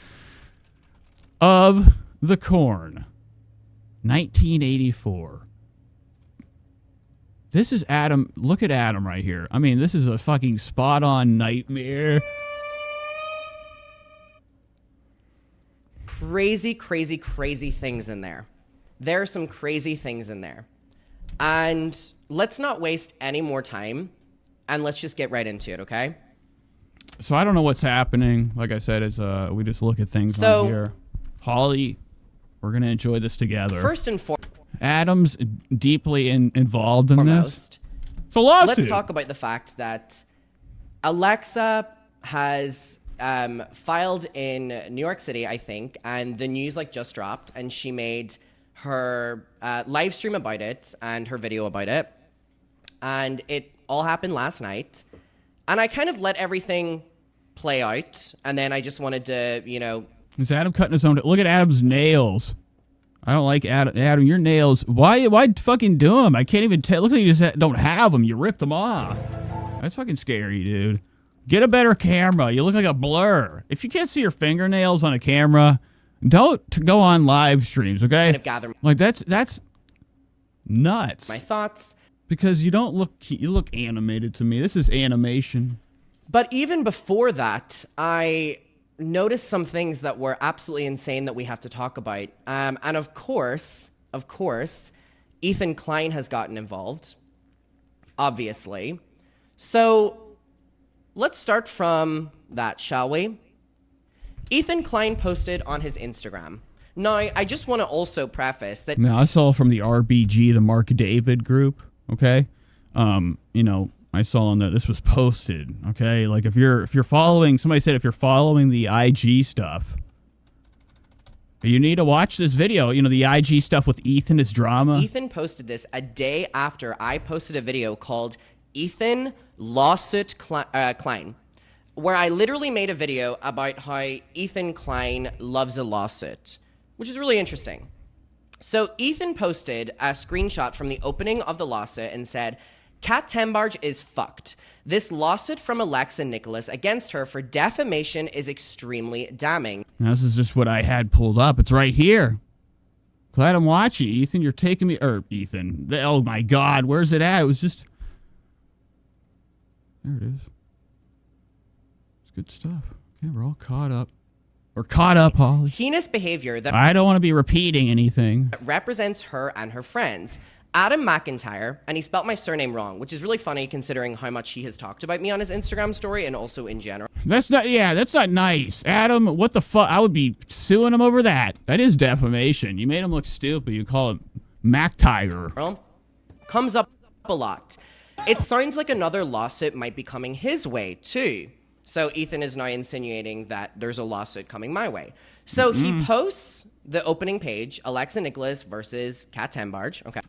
of the Corn. 1984. This is Adam. Look at Adam right here. I mean, this is a fucking spot-on nightmare.
crazy, crazy, crazy things in there. There are some crazy things in there. And let's not waste any more time, and let's just get right into it, okay?
So I don't know what's happening. Like I said, is we just look at things on here. Holly, we're going to enjoy this together.
First and foremost,
Adam's deeply involved in this. It's a lawsuit.
let's talk about the fact that Alexa has filed in New York City, I think, and the news just dropped, and she made her live stream about it and her video about it, and it all happened last night. And I kind of let everything play out, and then I just wanted to,
Is Adam cutting his own? Look at Adam's nails. I don't like Adam. Adam, your nails. Why fucking do them? I can't even tell. It looks like you just don't have them. You ripped them off. That's fucking scary, dude. Get a better camera. You look like a blur. If you can't see your fingernails on a camera, don't go on live streams, okay?
kind of gather.
Like that's nuts.
My thoughts.
Because you look animated to me. This is animation.
But even before that, I noticed some things that were absolutely insane that we have to talk about. And of course, Ethan Klein has gotten involved, obviously. So let's start from that, shall we? Ethan Klein posted on his Instagram. Now, I just want to also preface that...
Now, I saw from the RBG, the Mark David group, okay? You know, I saw on that this was posted, okay? Like, if you're following... Somebody said if you're following the IG stuff, you need to watch this video. You know, the IG stuff with Ethan is drama.
Ethan posted this a day after I posted a video called Ethan Lawsuit Klein, where I literally made a video about how Ethan Klein loves a lawsuit, which is really interesting. So Ethan posted a screenshot from the opening of the lawsuit and said, Kat Tembarge is fucked. This lawsuit from Alexa Nicholas against her for defamation is extremely damning.
Now, this is just what I had pulled up. It's right here. Glad I'm watching. Ethan, you're taking me... Ethan. Oh, my God. Where's it at? It was just... There it is. It's good stuff. Okay, we're all caught up. We're caught up, Holly.
Heinous behavior that
I don't want to be repeating anything.
represents her and her friends. Adam McIntyre, and he spelt my surname wrong, which is really funny considering how much he has talked about me on his Instagram story and also in general.
That's not nice. Adam, what the fuck? I would be suing him over that. That is defamation. You made him look stupid. You call him McIntyre.
Comes up a lot. It sounds like another lawsuit might be coming his way, too. So Ethan is now insinuating that there's a lawsuit coming my way. So he posts the opening page, Alexa Nicholas versus Kat Tembarge. Okay.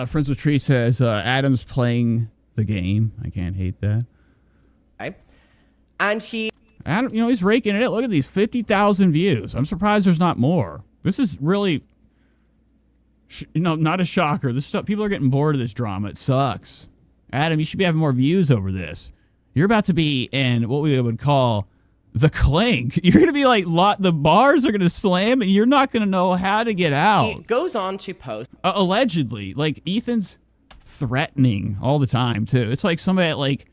Friends with Tree says, Adam's playing the game. I can't hate that.
Okay. And he...
Adam, you know, he's raking it. Look at these 50,000 views. I'm surprised there's not more. This is really... not a shocker. This stuff, people are getting bored of this drama. It sucks. Adam, you should be having more views over this. You're about to be in what we would call the clink. You're going to be like, the bars are going to slam and you're not going to know how to get out.
He goes on to post...
allegedly. Like, Ethan's threatening all the time, too. It's like somebody that, like,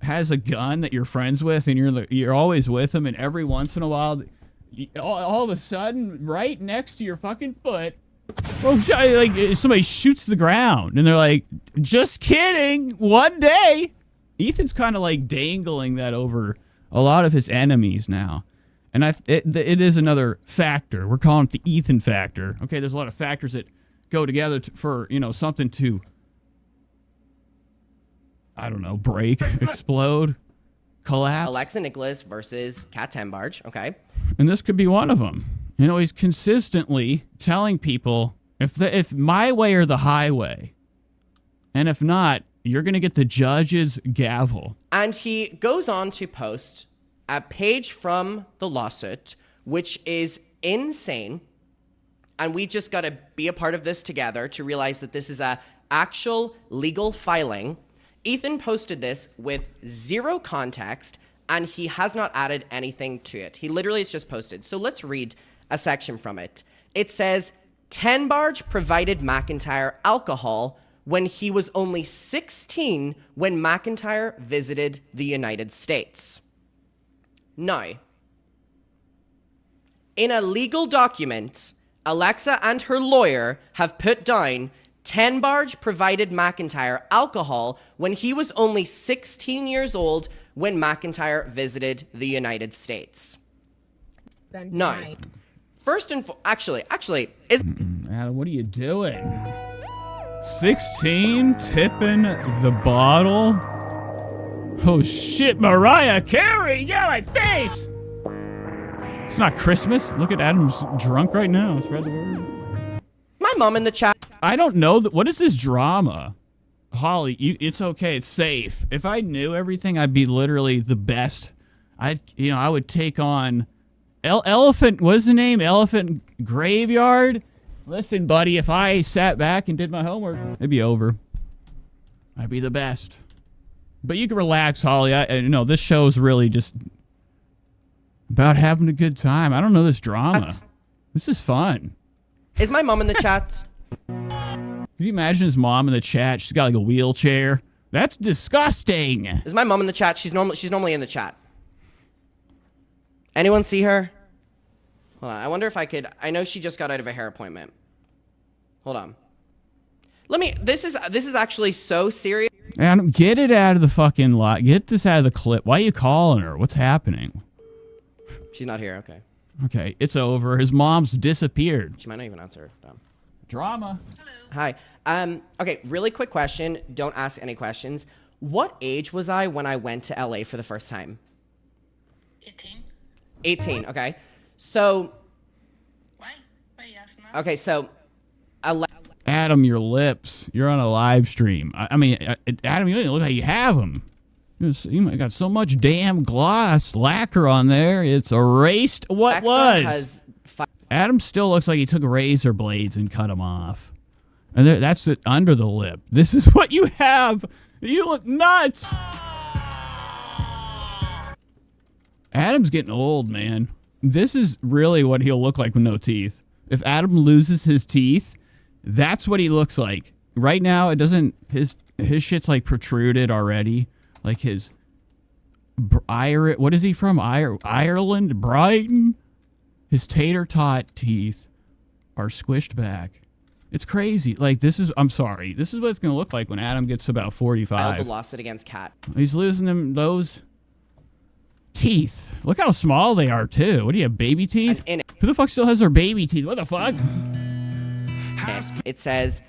has a gun that you're friends with and you're always with them, and every once in a while, all of a sudden, right next to your fucking foot, like, somebody shoots the ground, and they're like, just kidding, one day. Ethan's kind of like dangling that over a lot of his enemies now. And it is another factor. We're calling it the Ethan factor. Okay, there's a lot of factors that go together for, you know, something to, I don't know, break, explode, collapse.
Alexa Nicholas versus Kat Tembarge. Okay.
And this could be one of them. You know, he's consistently telling people, if my way or the highway, and if not, you're going to get the judge's gavel.
And he goes on to post a page from the lawsuit, which is insane. And we just got to be a part of this together to realize that this is a actual legal filing. Ethan posted this with zero context, and he has not added anything to it. He literally has just posted. So let's read a section from it. It says, Tembarge provided McIntyre alcohol when he was only 16 when McIntyre visited the United States. Now, in a legal document, Alexa and her lawyer have put down Tembarge provided McIntyre alcohol when he was only 16 years old when McIntyre visited the United States. Now, first and actually, is...
Adam, what are you doing? 16, tipping the bottle. Oh shit, Mariah Carey, get my face! It's not Christmas. Look at Adam's drunk right now. Spread the word.
My mom in the chat.
I don't know what is this drama? Holly, it's okay. It's safe. If I knew everything, I'd be literally the best. I would take on Elephant. What's the name? Elephant Graveyard. Listen, buddy, if I sat back and did my homework, it'd be over. I'd be the best. But you can relax, Holly. This show's really just about having a good time. I don't know this drama. This is fun.
Is my mom in the chat?
Can you imagine his mom in the chat? She's got like a wheelchair. That's disgusting.
Is my mom in the chat? She's normally in the chat. Anyone see her? Hold on. I wonder if I could. I know she just got out of a hair appointment. Hold on. This is actually so serious.
Adam, get it out of the fucking lot. Get this out of the clip. Why are you calling her? What's happening?
She's not here. Okay.
Okay, it's over. His mom's disappeared.
She might not even answer. Dumb.
Drama.
Hi. Okay, really quick question. Don't ask any questions. What age was I when I went to LA for the first time?
18.
18, okay. So...
Why? Why you asking that?
Okay, so...
Adam, your lips. You're on a live stream. I mean, Adam, you don't even look like you have them. You got so much damn gloss lacquer on there. It's erased what was. Adam still looks like he took razor blades and cut them off. And that's it under the lip. This is what you have. You look nuts. Adam's getting old, man. This is really what he'll look like with no teeth. If Adam loses his teeth, that's what he looks like. Right now, it doesn't... His shit's like protruded already. Like his... What is he from? Ireland? Brighton? His tater tot teeth are squished back. It's crazy. Like, this is... I'm sorry. This is what it's going to look like when Adam gets about 45.
I lost it against Cat.
He's losing those teeth. Look how small they are, too. What do you have, baby teeth? Who the fuck still has their baby teeth? What the fuck?
It says,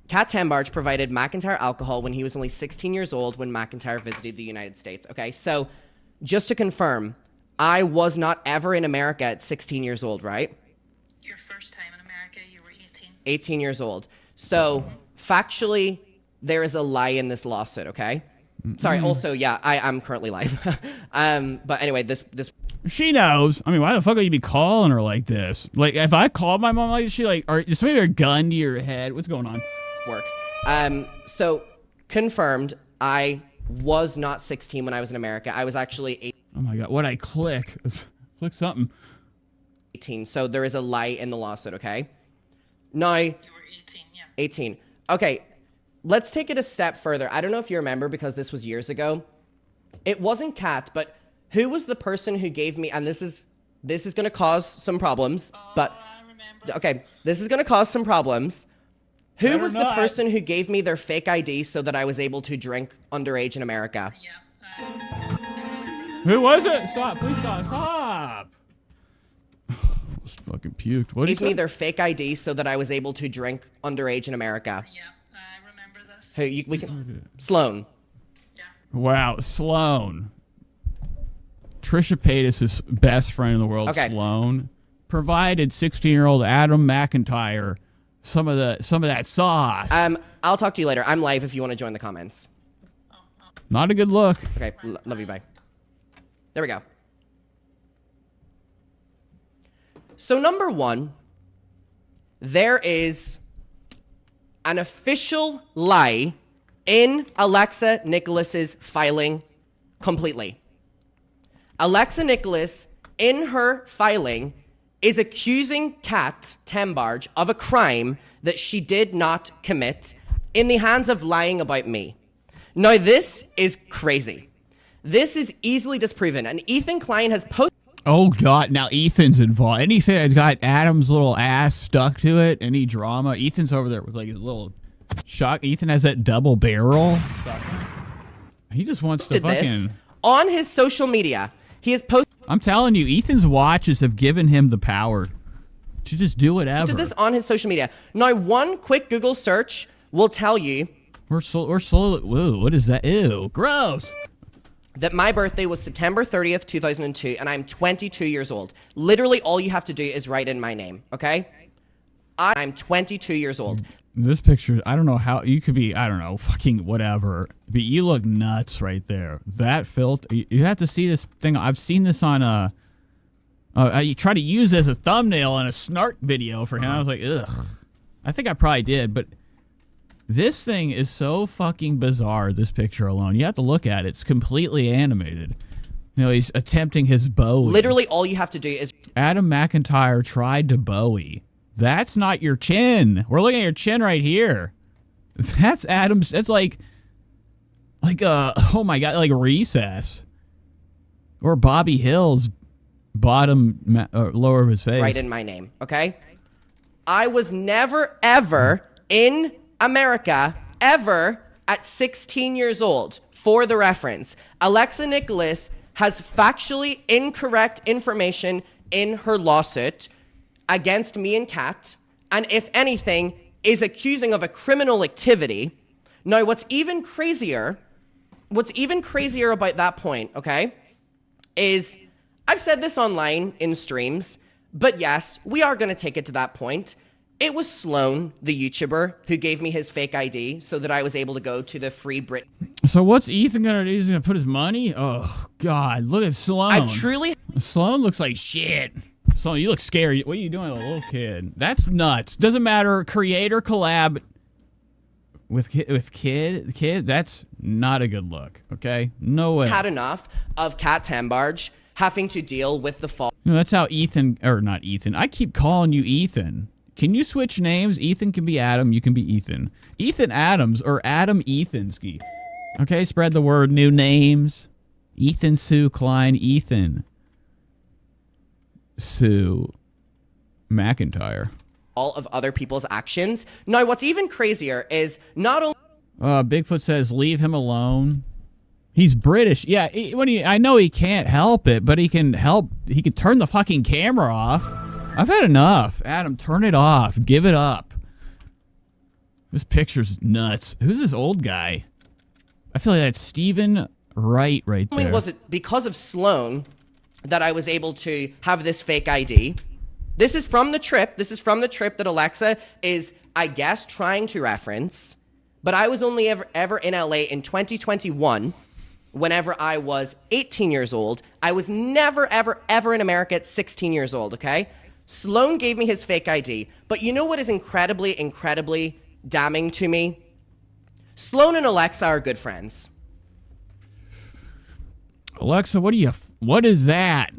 Kat Tembarge provided McIntyre alcohol when he was only 16 years old when McIntyre visited the United States. Okay, so just to confirm, I was not ever in America at 16 years old, right?
Your first time in America, you were 18.
18 years old. So factually, there is a lie in this lawsuit, okay? Sorry, also, yeah, I'm currently live. But anyway, this...
She knows. I mean, why the fuck would you be calling her like this? Like, if I called my mom like this, she like, is somebody with a gun to your head? What's going on?
Works. So, confirmed, I was not 16 when I was in America. I was actually 18.
Oh my god, what'd I click? Click something.
18, so there is a lie in the lawsuit, okay? Now... You
were 18, yeah.
18. Okay, let's take it a step further. I don't know if you remember, because this was years ago. It wasn't Kat, but... Who was the person who gave me, and this is going to cause some problems, but,
I remember.
Okay, this is going to cause some problems. Who
Better
was
not.
the person who gave me their fake ID so that I was able to drink underage in America?
Yeah.
Who was it? Stop, please stop, stop. Almost fucking puked. What
Gave me their fake ID so that I was able to drink underage in America.
Yeah, I remember this.
Who, Sloan.
Yeah.
Wow, Sloan. Trisha Paytas' best friend in the world,
Okay.
Sloan, provided 16-year-old Adam McIntyre some of that sauce.
I'll talk to you later. I'm live if you want to join the comments.
Not a good look.
Okay, love you, bye. There we go. So number one, there is an official lie in Alexa Nicholas's filing completely. Alexa Nicholas, in her filing, is accusing Kat Tembarge of a crime that she did not commit in the hands of lying about me. Now, this is crazy. This is easily disproven, and Ethan Klein has posted...
Oh, God. Now Ethan's involved. Anything that got Adam's little ass stuck to it, any drama, Ethan's over there with like his little shock. Ethan has that double barrel. He just wants to fucking...
this on his social media. He has posted...
I'm telling you, Ethan's watches have given him the power to just do whatever.
Posted this on his social media. Now, one quick Google search will tell you...
We're slowly... Whoa, what is that? Ew, gross.
That my birthday was September 30th, 2002, and I'm 22 years old. Literally, all you have to do is write in my name, okay? I'm 22 years old.
This picture, I don't know how, you could be, I don't know, fucking whatever, but you look nuts right there. That filter, you have to see this thing. I've seen this on I tried to use it as a thumbnail on a snark video for him. I was like, ugh. I think I probably did, but this thing is so fucking bizarre, this picture alone. You have to look at it. It's completely animated. You know, he's attempting his Bowie.
Literally, all you have to do is...
Adam McIntyre tried to Bowie That's not your chin. We're looking at your chin right here. That's Adam's. That's like oh my God, like Recess. Or Bobby Hill's bottom lower of his face.
Right in my name, okay? I was never, ever in America, ever at 16 years old. For the reference, Alexa Nicholas has factually incorrect information in her lawsuit against me and Kat, and if anything, is accusing of a criminal activity. Now, what's even crazier about that point, okay, is I've said this online in streams, but yes, we are going to take it to that point. It was Sloan, the YouTuber, who gave me his fake ID so that I was able to go to the free Brit.
So what's Ethan gonna do? He's gonna put his money? Oh God, look at Sloan. Sloan looks like shit. Sloan, you look scary. What are you doing, a little kid? That's nuts. Doesn't matter. Creator collab with kid. That's not a good look. Okay, no way.
Had enough of Kat Tambarge having to deal with the fall.
No, that's how Ethan, or not Ethan. I keep calling you Ethan. Can you switch names? Ethan can be Adam. You can be Ethan. Ethan Adams or Adam Ethansky. Okay, spread the word. New names. Ethan Sue Klein. Ethan Sue McIntyre.
All of other people's actions. Now, what's even crazier is not only...
Bigfoot says, leave him alone. He's British. Yeah, I know he can't help it, but he can help. He can turn the fucking camera off. I've had enough. Adam, turn it off. Give it up. This picture's nuts. Who's this old guy? I feel like that's Stephen Wright right there.
Not only was it because of Sloan that I was able to have this fake ID. This is from the trip. This is from the trip that Alexa is, I guess, trying to reference. But I was only ever in LA in 2021, whenever I was 18 years old. I was never, ever in America at 16 years old, okay? Sloan gave me his fake ID. But you know what is incredibly damning to me? Sloan and Alexa are good friends.
Alexa, what is that?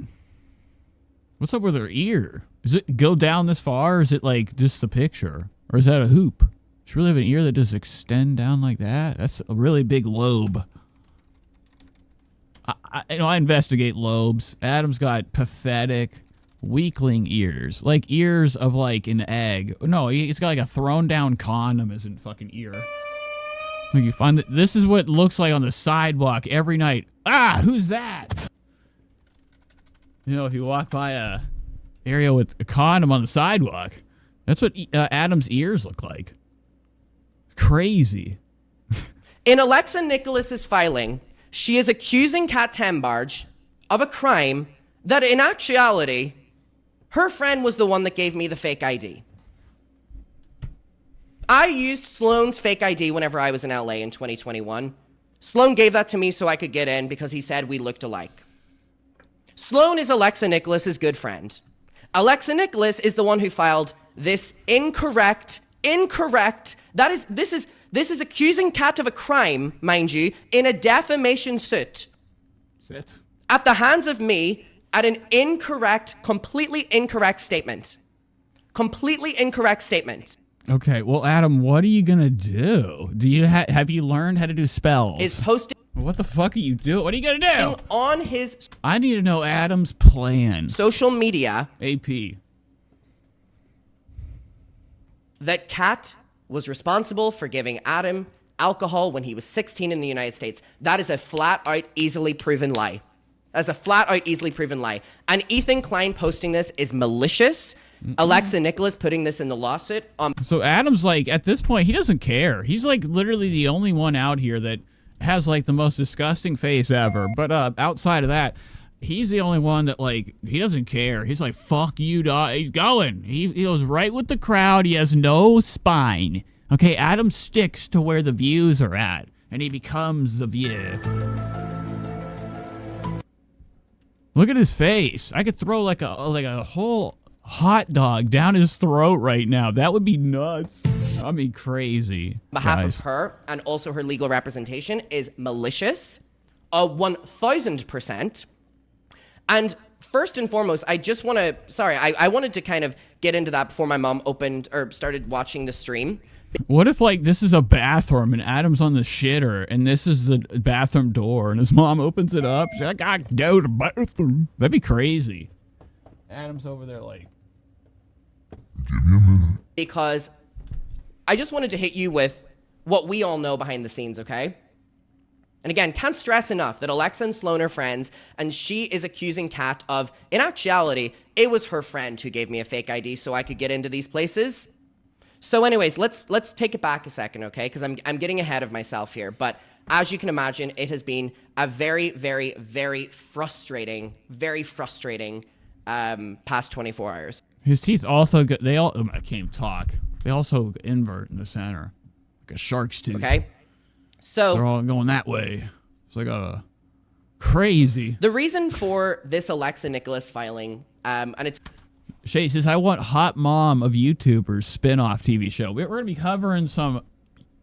What's up with her ear? Does it go down this far, or is it like just the picture? Or is that a hoop? Does she really have an ear that just extend down like that? That's a really big lobe. I investigate lobes. Adam's got pathetic, weakling ears. Like ears of like an egg. No, he's got like a thrown down condom as in fucking ear. Like you find that this is what it looks like on the sidewalk every night. Ah, who's that? You know, if you walk by a area with a condom on the sidewalk, that's what Adam's ears look like. Crazy.
In Alexa Nicholas's filing, she is accusing Kat Tambarge of a crime that in actuality, her friend was the one that gave me the fake ID. I used Sloan's fake ID whenever I was in LA in 2021. Sloan gave that to me so I could get in because he said we looked alike. Sloan is Alexa Nicholas's good friend. Alexa Nicholas is the one who filed this incorrect, this is accusing Kat of a crime, mind you, in a defamation suit. At the hands of me, at an completely incorrect statement. Completely incorrect statement.
Okay, well, Adam, what are you gonna do? Do you have you learned how to do spells?
Is posting.
What the fuck are you doing? What are you gonna do?
On his.
I need to know Adam's plan.
Social media.
AP.
That Kat was responsible for giving Adam alcohol when he was 16 in the United States. That is a flat-out, easily proven lie. That's a flat-out, easily proven lie. And Ethan Klein posting this is malicious. Alexa Nicholas putting this in the lawsuit.
So Adam's like, at this point, he doesn't care. He's like literally the only one out here that has like the most disgusting face ever. But outside of that, he's the only one that like, he doesn't care. He's like, fuck you, dog. He's going. He goes right with the crowd. He has no spine. Okay, Adam sticks to where the views are at, and he becomes the view. Look at his face. I could throw like a whole hot dog down his throat right now. That would be nuts. That'd be crazy.
On behalf of her and also her legal representation is malicious, 1000%. And first and foremost, I just want to, sorry, I wanted to kind of get into that before my mom opened or started watching the stream.
What if, like, this is a bathroom and Adam's on the shitter and this is the bathroom door and his mom opens it up? She's like, I go to the bathroom. That'd be crazy. Adam's over there like...
Give me a minute.
Because I just wanted to hit you with what we all know behind the scenes, okay? And again, can't stress enough that Alexa and Sloan are friends, and she is accusing Kat of, in actuality, it was her friend who gave me a fake ID so I could get into these places. So anyways, let's take it back a second, okay? Because I'm getting ahead of myself here. But as you can imagine, it has been a very, very, very frustrating past 24 hours.
His teeth also I can't even talk. They also invert in the center. Like a shark's tooth.
Okay? So
they're all going that way. It's like a crazy.
The reason for this Alexa Nicholas filing, and it's...
Shay says, I want Hot Mom of YouTubers spin-off TV show. We're going to be covering some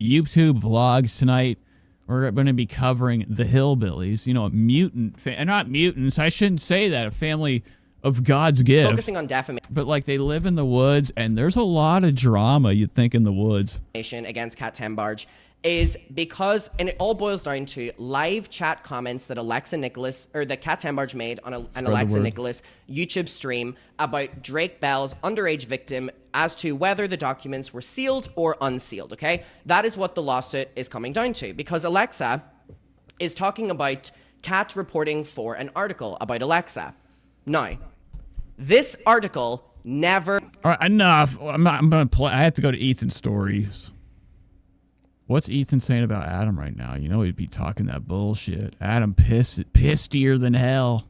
YouTube vlogs tonight. We're going to be covering the Hillbillies. You know, a mutant... not mutants. I shouldn't say that. A family of God's gift.
Focusing on defamation.
But, like, they live in the woods, and there's a lot of drama, you'd think, in the woods.
Against Kat Tembarge is because, and it all boils down to live chat comments that that Kat Tembarge made on an Alexa Nicholas YouTube stream about Drake Bell's underage victim as to whether the documents were sealed or unsealed, okay? That is what the lawsuit is coming down to, because Alexa is talking about Kat reporting for an article about Alexa. Now, this article never...
All right, enough. I'm going to play. I have to go to Ethan's stories. What's Ethan saying about Adam right now? You know he'd be talking that bullshit. Adam pistier than hell.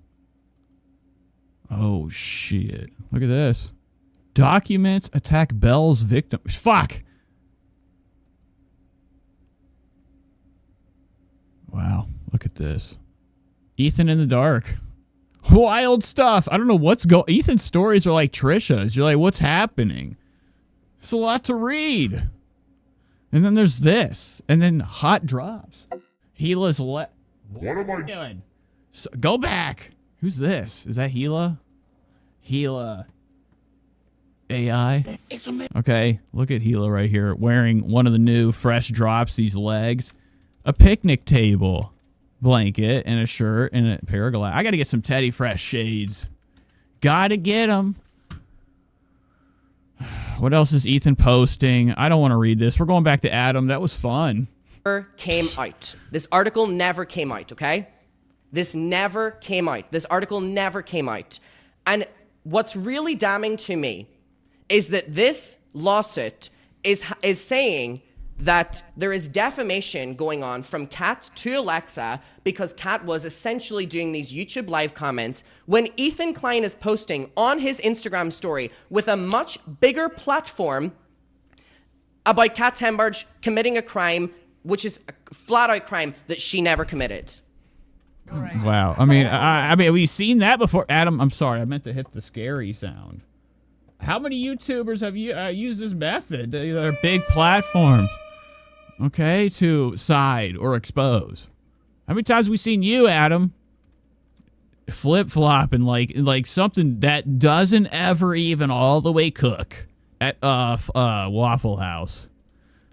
Oh, shit. Look at this. Documents attack Bell's victim. Fuck! Wow, look at this. Ethan in the dark. Wild stuff. I don't know what's Ethan's stories are like Trisha's. You're like, what's happening? There's a lot to read. And then there's this. And then hot drops. Gila's What am I doing? So, go back. Who's this? Is that Gila? Gila AI? Okay, look at Gila right here. Wearing one of the new fresh drops, these legs. A picnic table. Blanket and a shirt and a pair of glasses. I gotta get some Teddy Fresh shades. Gotta get them. What else is Ethan posting? I don't want to read this. We're going back to Adam. That was fun.
Came out. This article never came out, okay? This never came out. This article never came out. And what's really damning to me is that this lawsuit is saying that there is defamation going on from Kat to Alexa because Kat was essentially doing these YouTube live comments when Ethan Klein is posting on his Instagram story with a much bigger platform about Kat Tembarge committing a crime, which is a flat-out crime that she never committed.
Wow. I mean, we've seen that before. Adam, I'm sorry. I meant to hit the scary sound. How many YouTubers have used this method? They're big platforms. Okay, to side or expose. How many times have we seen you, Adam, flip-flopping like something that doesn't ever even all the way cook at Waffle House?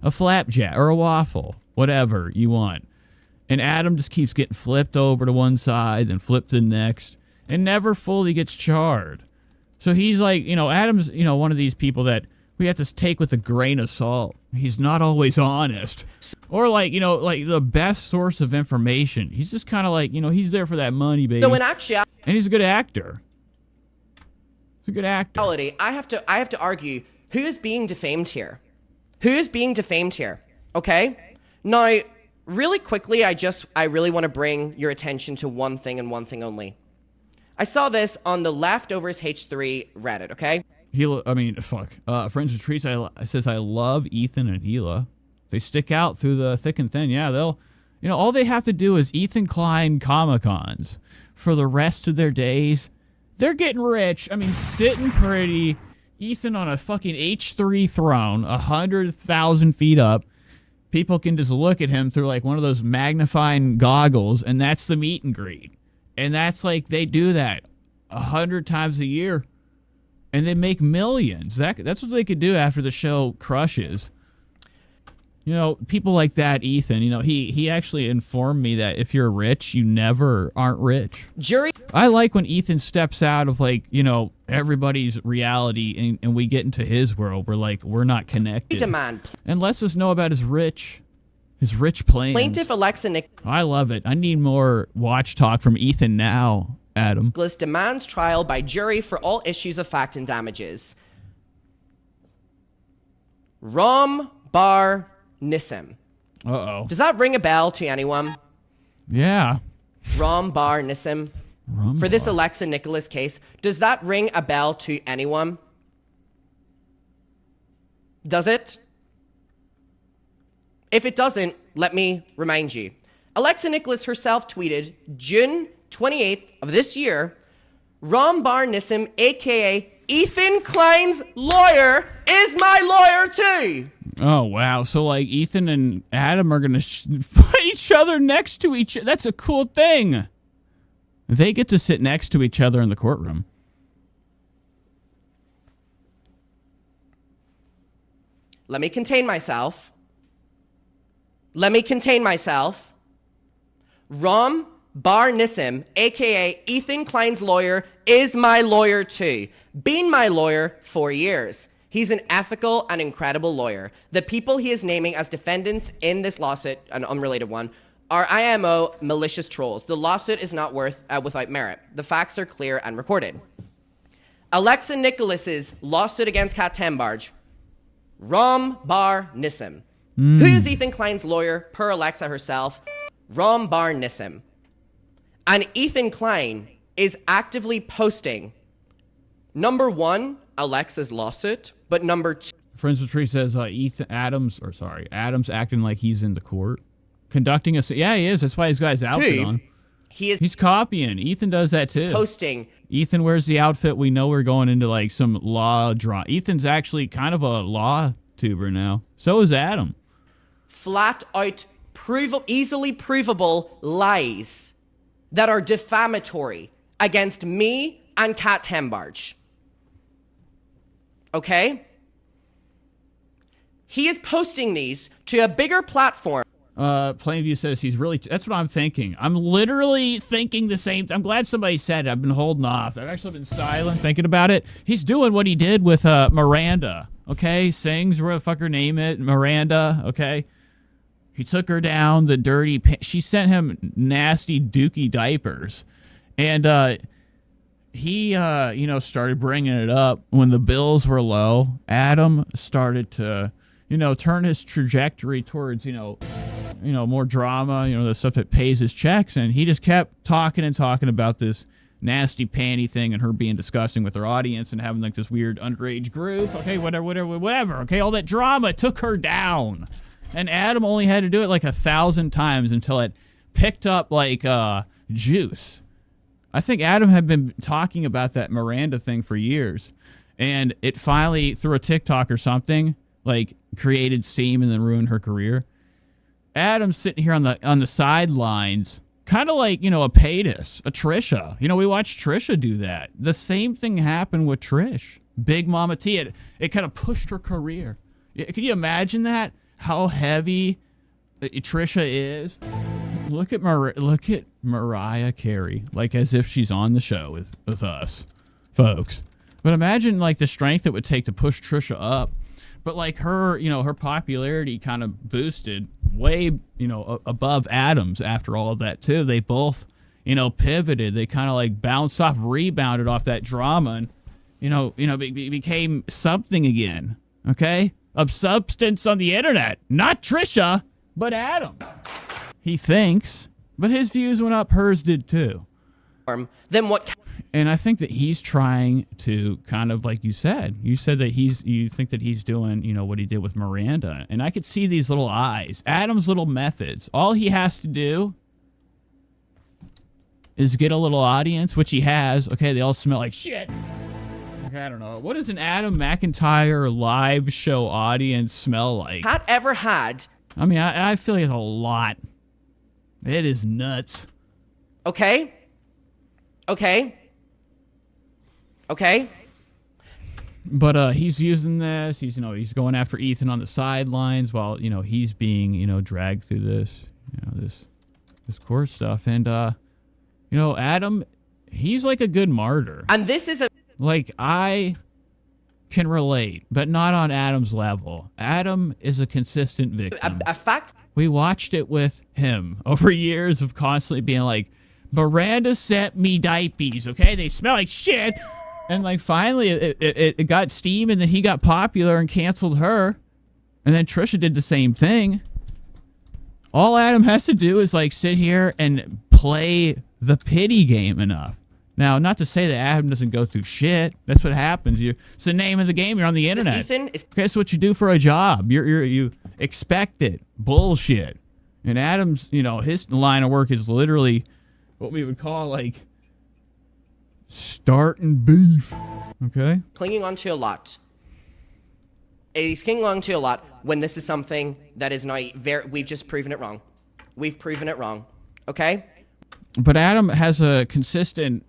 A flapjack or a waffle, whatever you want. And Adam just keeps getting flipped over to one side and flipped to the next and never fully gets charred. So he's like, Adam's, one of these people that we have to take with a grain of salt. He's not always honest. Or like the best source of information. He's just kind of like, he's there for that money, baby.
So in actuality,
and he's a good actor. He's a good actor.
I have to argue who is being defamed here. Who is being defamed here? Okay? Now, really quickly, I really want to bring your attention to one thing and one thing only. I saw this on the Leftovers H3 Reddit, okay?
Friends with Trisha says, I love Ethan and Hila. They stick out through the thick and thin. Yeah, they'll, all they have to do is Ethan Klein Comic-Cons for the rest of their days. They're getting rich. Sitting pretty. Ethan on a fucking H3 throne, 100,000 feet up. People can just look at him through like one of those magnifying goggles, and that's the meet and greet. And that's like, they do that 100 times a year, and they make millions. That's what they could do after the show crushes. You know, people like that, Ethan, you know, he actually informed me that if you're rich, you never aren't rich.
Jury.
I like when Ethan steps out of, like, you know, everybody's reality and we get into his world. We're like, we're not connected.
Demand.
And lets us know about his rich plans.
Plaintiff Alexa
I love it. I need more watch talk from Ethan now, Adam.
Nicholas demands trial by jury for all issues of fact and damages. Rom Bar Nissim.
Uh-oh.
Does that ring a bell to anyone?
Yeah.
Rom Bar Nissim. For this Alexa Nicholas case, does that ring a bell to anyone? Does it? If it doesn't, let me remind you. Alexa Nicholas herself tweeted June 28th of this year, Rom Bar Nissim, aka Ethan Klein's lawyer, is my lawyer too.
Oh, wow. So, like, Ethan and Adam are going to fight each other next to each other. That's a cool thing. They get to sit next to each other in the courtroom.
Let me contain myself. Rom Bar Nissim, aka Ethan Klein's lawyer, is my lawyer too. Been my lawyer for years. He's an ethical and incredible lawyer. The people he is naming as defendants in this lawsuit, an unrelated one, are IMO malicious trolls. The lawsuit is not without merit. The facts are clear and recorded. Alexa Nicholas's lawsuit against Kat Tembarge. Rom Bar Nissim. Who is Ethan Klein's lawyer, per Alexa herself? Rom Bar Nissim. And Ethan Klein is actively posting, number one, Alexa's lawsuit, but number two.
Friends with Tree says Adams acting like he's in the court. Conducting yeah, he is. That's why he's got his outfit on. He's copying. Ethan does that too.
Posting.
Ethan wears the outfit. We know we're going into like some law drama. Ethan's actually kind of a law tuber now. So is Adam.
Flat out easily provable lies that are defamatory against me and Kat Tembarge. Okay? He is posting these to a bigger platform.
Plainview says he's really... That's what I'm thinking. I'm literally thinking the same... I'm glad somebody said it. I've been holding off. I've actually been silent thinking about it. He's doing what he did with Miranda, okay? Sings, whatever the fuck her name is, Miranda, okay? He took her down, the dirty... She sent him nasty dookie diapers. And he, started bringing it up when the bills were low. Adam started to, turn his trajectory towards, more drama, the stuff that pays his checks. And he just kept talking about this nasty panty thing and her being disgusting with her audience and having like this weird underage group. Okay, whatever. Okay, all that drama took her down. And Adam only had to do it like 1,000 times until it picked up like juice. I think Adam had been talking about that Miranda thing for years. And it finally, through a TikTok or something, like created steam and then ruined her career. Adam's sitting here on the sidelines, kind of like, a Paytas, a Trisha. We watched Trisha do that. The same thing happened with Trish. Big Mama T. It kind of pushed her career. Can you imagine that? How heavy Trisha is? Look at Mariah Carey, like as if she's on the show with us, folks. But imagine like the strength it would take to push Trisha up. But like her, her popularity kind of boosted way, above Adam's after all of that too. They both, pivoted. They kind of like bounced off, rebounded off that drama and, became something again. Okay? Of substance on the internet. Not Trisha, but Adam. He thinks, but his views went up, hers did too.
Then what?
And I think that he's trying to kind of, like you said that you think that he's doing, what he did with Miranda. And I could see these little eyes, Adam's little methods. All he has to do is get a little audience, which he has. Okay, they all smell like shit. I don't know. What does an Adam McIntyre live show audience smell like?
Pat ever had.
I mean, I feel like it's a lot. It is nuts.
Okay. Okay?
But he's using this. He's he's going after Ethan on the sidelines while he's being dragged through this this court stuff. And Adam, he's like a good martyr.
And this is
Like, I can relate, but not on Adam's level. Adam is a consistent victim.
a fact.
We watched it with him over years of constantly being like, Miranda sent me diapers, okay? They smell like shit. And like finally it got steam, and then he got popular and canceled her. And then Trisha did the same thing. All Adam has to do is like sit here and play the pity game enough. Now, not to say that Adam doesn't go through shit. That's what happens. It's the name of the game. You're on the internet.
Ethan is
That's what you do for a job. You expect it. Bullshit. And Adam's, his line of work is literally what we would call like starting beef. Okay?
clinging on to a lot. He's clinging on to a lot when this is something that is not we've just proven it wrong. We've proven it wrong. Okay?
But Adam has a consistent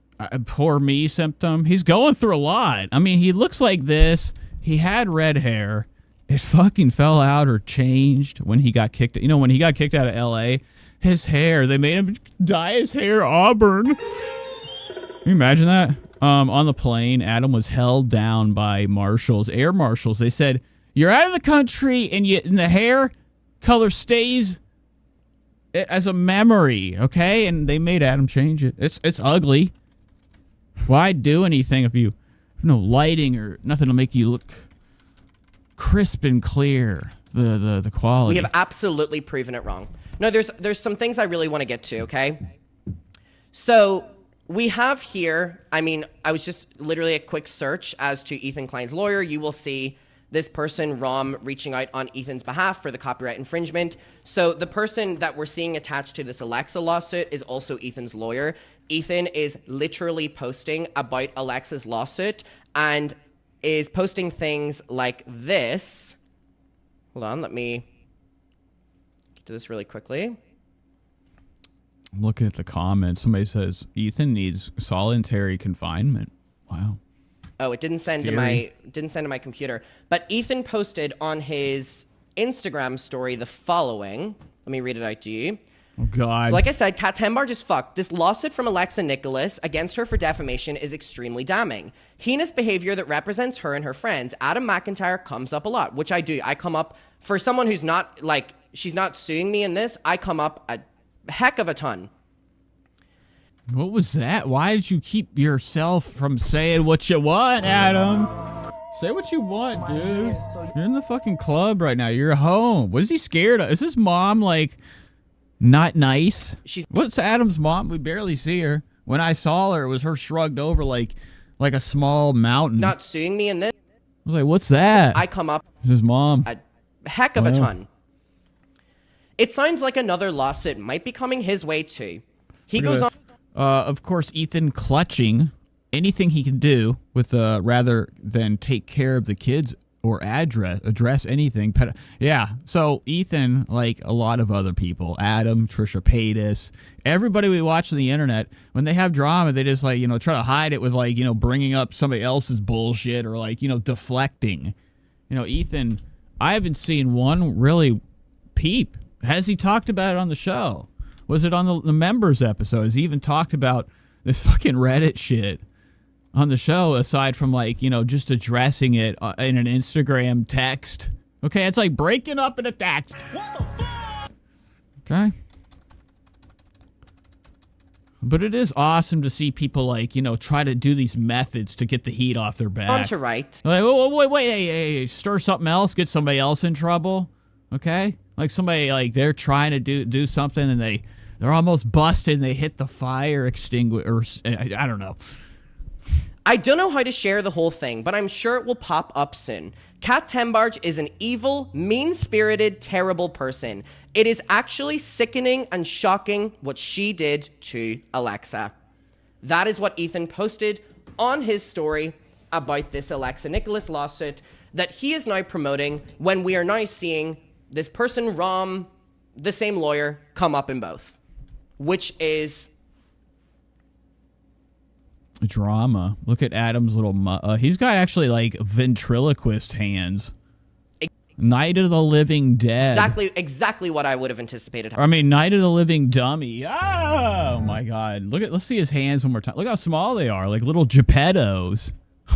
poor me symptom. He's going through a lot. I mean, he looks like this. He had red hair. It fucking fell out or changed when he got kicked. When he got kicked out of LA, his hair, they made him dye his hair auburn. Can you imagine that? On the plane, Adam was held down by marshals, air marshals. They said, "You're out of the country, and the hair color stays as a memory, okay?" And they made Adam change it. It's ugly. Why do anything if you have no lighting or nothing to make you look crisp and clear? The quality.
We have absolutely proven it wrong. No, there's some things I really want to get to, okay? So we have here, I was just literally a quick search as to Ethan Klein's lawyer. You will see this person, Rom, reaching out on Ethan's behalf for the copyright infringement. So the person that we're seeing attached to this Alexa lawsuit is also Ethan's lawyer. Ethan is literally posting about Alexa's lawsuit and is posting things like this. Hold on, let me get to this really quickly.
I'm looking at the comments. Somebody says Ethan needs solitary confinement. Wow.
Oh, it didn't send to my computer. But Ethan posted on his Instagram story the following. Let me read it out to you.
Oh, God.
So like I said, Kat Tenbar just fucked. This lawsuit from Alexa Nicholas against her for defamation is extremely damning. Heinous behavior that represents her and her friends. Adam McIntyre comes up a lot, which I do. I come up, for someone who's not, she's not suing me in this, I come up a heck of a ton.
What was that? Why did you keep yourself from saying what you want, Adam? Say what you want, dude. You're in the fucking club right now. You're home. What is he scared of? Is his mom, not nice? What's Adam's mom? We barely see her. When I saw her, it was her shrugged over like a small mountain.
Not suing me in this.
I was like, what's that?
I come up
It's his mom.
a heck of a ton. It sounds like another lawsuit might be coming his way, too. He goes on.
Of course, Ethan clutching anything he can do with rather than take care of the kids or address anything. Yeah, so Ethan, like a lot of other people, Adam, Trisha Paytas, everybody we watch on the internet, when they have drama, they just try to hide it with bringing up somebody else's bullshit or deflecting. Ethan, I haven't seen one really peep. Has he talked about it on the show? Was it on the members episode? Has he even talked about this fucking Reddit shit on the show, aside from just addressing it in an Instagram text? Okay, it's like breaking up in a text. What the fuck? Okay. But it is awesome to see people try to do these methods to get the heat off their back.
On to right.
Wait, hey, stir something else, get somebody else in trouble. Okay? Somebody they're trying to do something and they're almost busted and they hit the fire extinguisher. I don't know.
I don't know how to share the whole thing, but I'm sure it will pop up soon. Kat Tembarge is an evil, mean-spirited, terrible person. It is actually sickening and shocking what she did to Alexa. That is what Ethan posted on his story about this Alexa Nicholas lawsuit that he is now promoting when we are now seeing this person, Rom, the same lawyer, come up in both, which is...
Drama. Look at Adam's little... he's got actually, like, ventriloquist hands. Night of the Living Dead.
Exactly what I would have anticipated.
I mean, Night of the Living Dummy. Oh, my God. Let's see his hands one more time. Look how small they are. Like little Geppettos.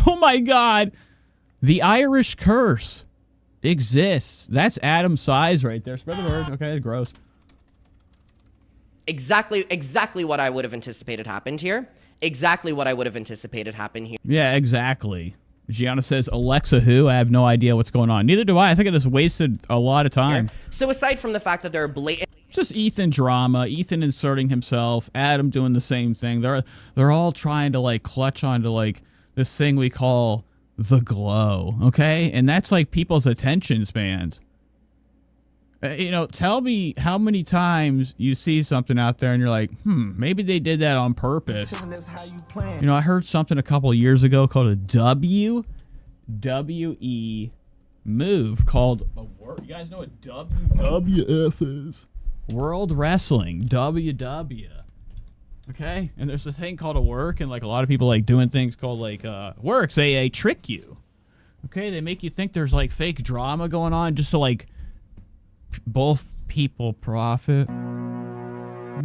Oh, my God. The Irish Curse exists. That's Adam's size right there. Spread the word. Okay, gross.
Exactly what I would have anticipated happened here. Exactly what I would have anticipated happened here.
Yeah, exactly. Gianna says, Alexa who? I have no idea what's going on. Neither do I. I think I just wasted a lot of time.
So aside from the fact that there are blatant...
It's just Ethan drama, Ethan inserting himself, Adam doing the same thing. They're all trying to, like, clutch onto, like, this thing we call the glow, okay? And that's, like, people's attention spans. You know, tell me how many times you see something out there and you're like, maybe they did that on purpose. You know, I heard something a couple years ago called a WWE move called a word. You guys know what WWF is? World Wrestling, WW. Okay? And there's a thing called a work, and like a lot of people like doing things called like works. They trick you. Okay? They make you think there's like fake drama going on just to like both people profit.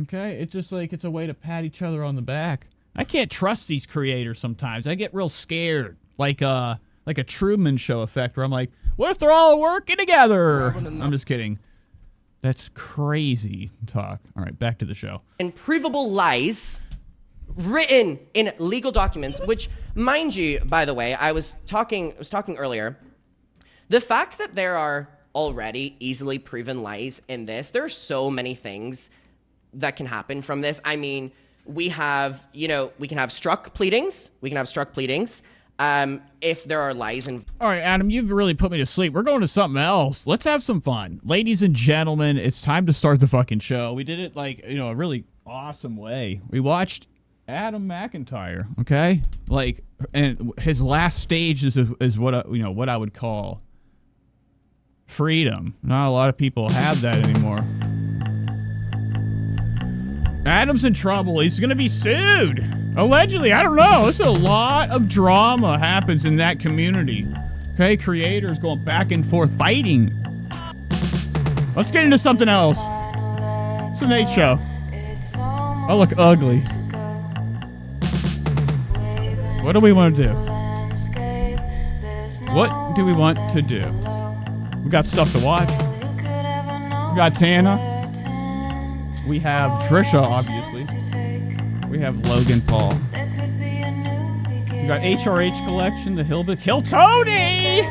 Okay? It's just like it's a way to pat each other on the back. I can't trust these creators sometimes. I get real scared. Like a Truman Show effect where I'm like, what if they're all working together? I'm just kidding. That's crazy talk. All right, back to the show.
And provable lies written in legal documents, which, mind you, by the way, I was talking earlier. The fact that there are already easily proven lies in this, there are so many things that can happen from this. I mean, we can have struck pleadings. If there are lies in...
All right, Adam, you've really put me to sleep. We're going to something else. Let's have some fun. Ladies and gentlemen, it's time to start the fucking show. We did it like, a really awesome way. We watched Adam McIntyre, okay? Like, and his last stage is what I would call freedom. Not a lot of people have that anymore. Adam's in trouble. He's going to be sued. Allegedly. I don't know. There's a lot of drama happens in that community. Okay, creators going back and forth fighting. Let's get into something else. It's a Nate show. I look ugly. What do we want to do? What do we want to do? We got stuff to watch. We got Tana. We have Trisha, obviously. We have Logan Paul. We got HRH Collection, the Hillbilly. Kill Tony!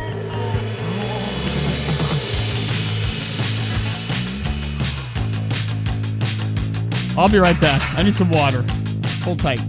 I'll be right back. I need some water. Hold tight.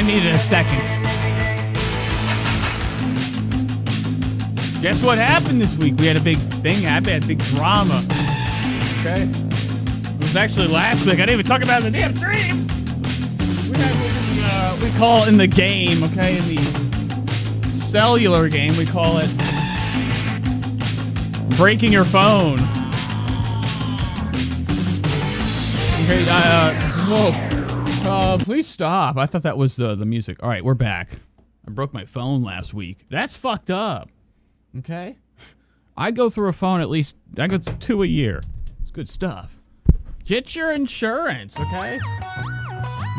I needed a second. Guess what happened this week? We had a big thing. I had big drama. Okay? It was actually last week. I didn't even talk about it in the damn stream. We call it in the game, okay? In the cellular game, we call it breaking your phone. Okay, whoa. Please stop. I thought that was the music. All right, we're back. I broke my phone last week. That's fucked up. Okay? I go through a phone I go through 2 a year. It's good stuff. Get your insurance, okay?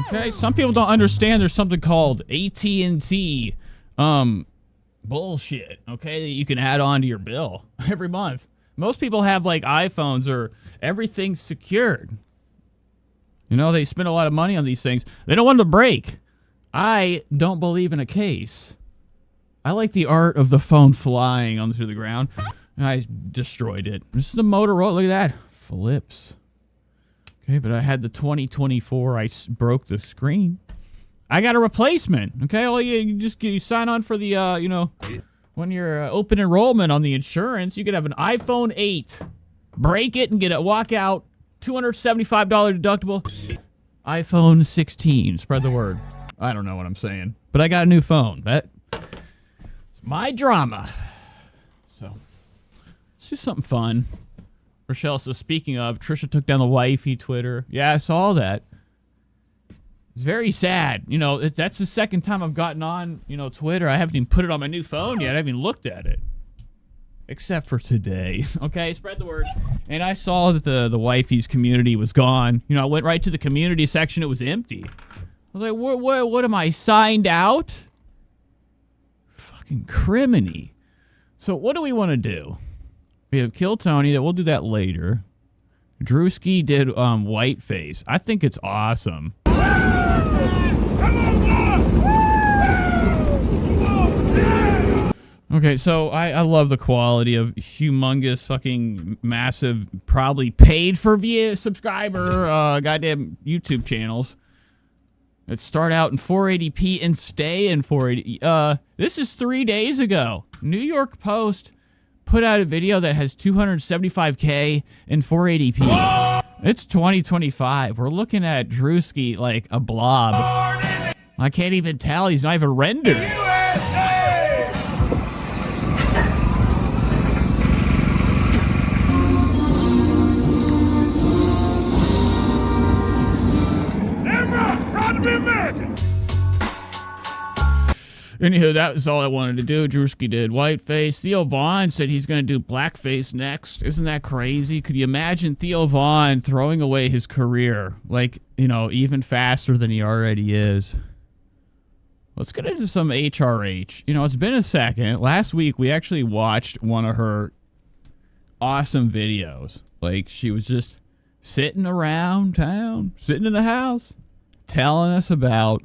Okay, some people don't understand there's something called AT&T bullshit, okay, that you can add on to your bill every month. Most people have like iPhones or everything's secured. You know, they spend a lot of money on these things. They don't want them to break. I don't believe in a case. I like the art of the phone flying onto the ground. I destroyed it. This is the Motorola. Look at that. Flips. Okay, but I had the 2024. I broke the screen. I got a replacement. Okay, all you sign on for the, when you're open enrollment on the insurance, you could have an iPhone 8. Break it and walk out. $275 deductible. iPhone 16. Spread the word. I don't know what I'm saying, but I got a new phone. That's my drama. So let's do something fun. Rochelle says, speaking of, Trisha took down the wifey Twitter. Yeah, I saw that. It's very sad. You know, that's the second time I've gotten on, Twitter. I haven't even put it on my new phone yet. I haven't even looked at it. Except for today. Okay, spread the word. And I saw that the wifey's community was gone. I went right to the community section. It was empty. I was like, what am I, signed out? Fucking criminy. So what do we want to do? We have Kill Tony. We'll do that later. Drewski did Whiteface. I think it's awesome. Okay, so I love the quality of humongous, fucking massive, probably paid for subscriber goddamn YouTube channels that start out in 480p and stay in 480. This is 3 days ago. New York Post put out a video that has 275K in 480p. Whoa! It's 2025. We're looking at Drewski like a blob. I can't even tell. He's not even rendered. Anywho, that was all I wanted to do. Drewski did Whiteface. Theo Vaughn said he's going to do Blackface next. Isn't that crazy? Could you imagine Theo Vaughn throwing away his career, like, even faster than he already is? Let's get into some HRH. It's been a second. Last week, we actually watched one of her awesome videos. Like, she was just sitting around town, sitting in the house, telling us about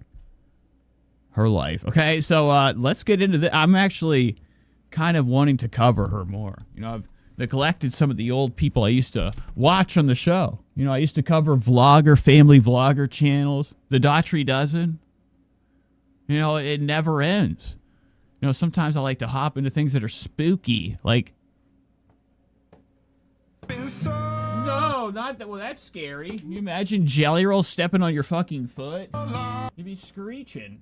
her life. Okay, so let's get into this. I'm actually kind of wanting to cover her more. I've neglected some of the old people I used to watch on the show. I used to cover family vlogger channels. The Daughtry Dozen. It never ends. Sometimes I like to hop into things that are spooky, like... No, not that. Well, that's scary. Can you imagine Jelly Roll stepping on your fucking foot? You'd be screeching.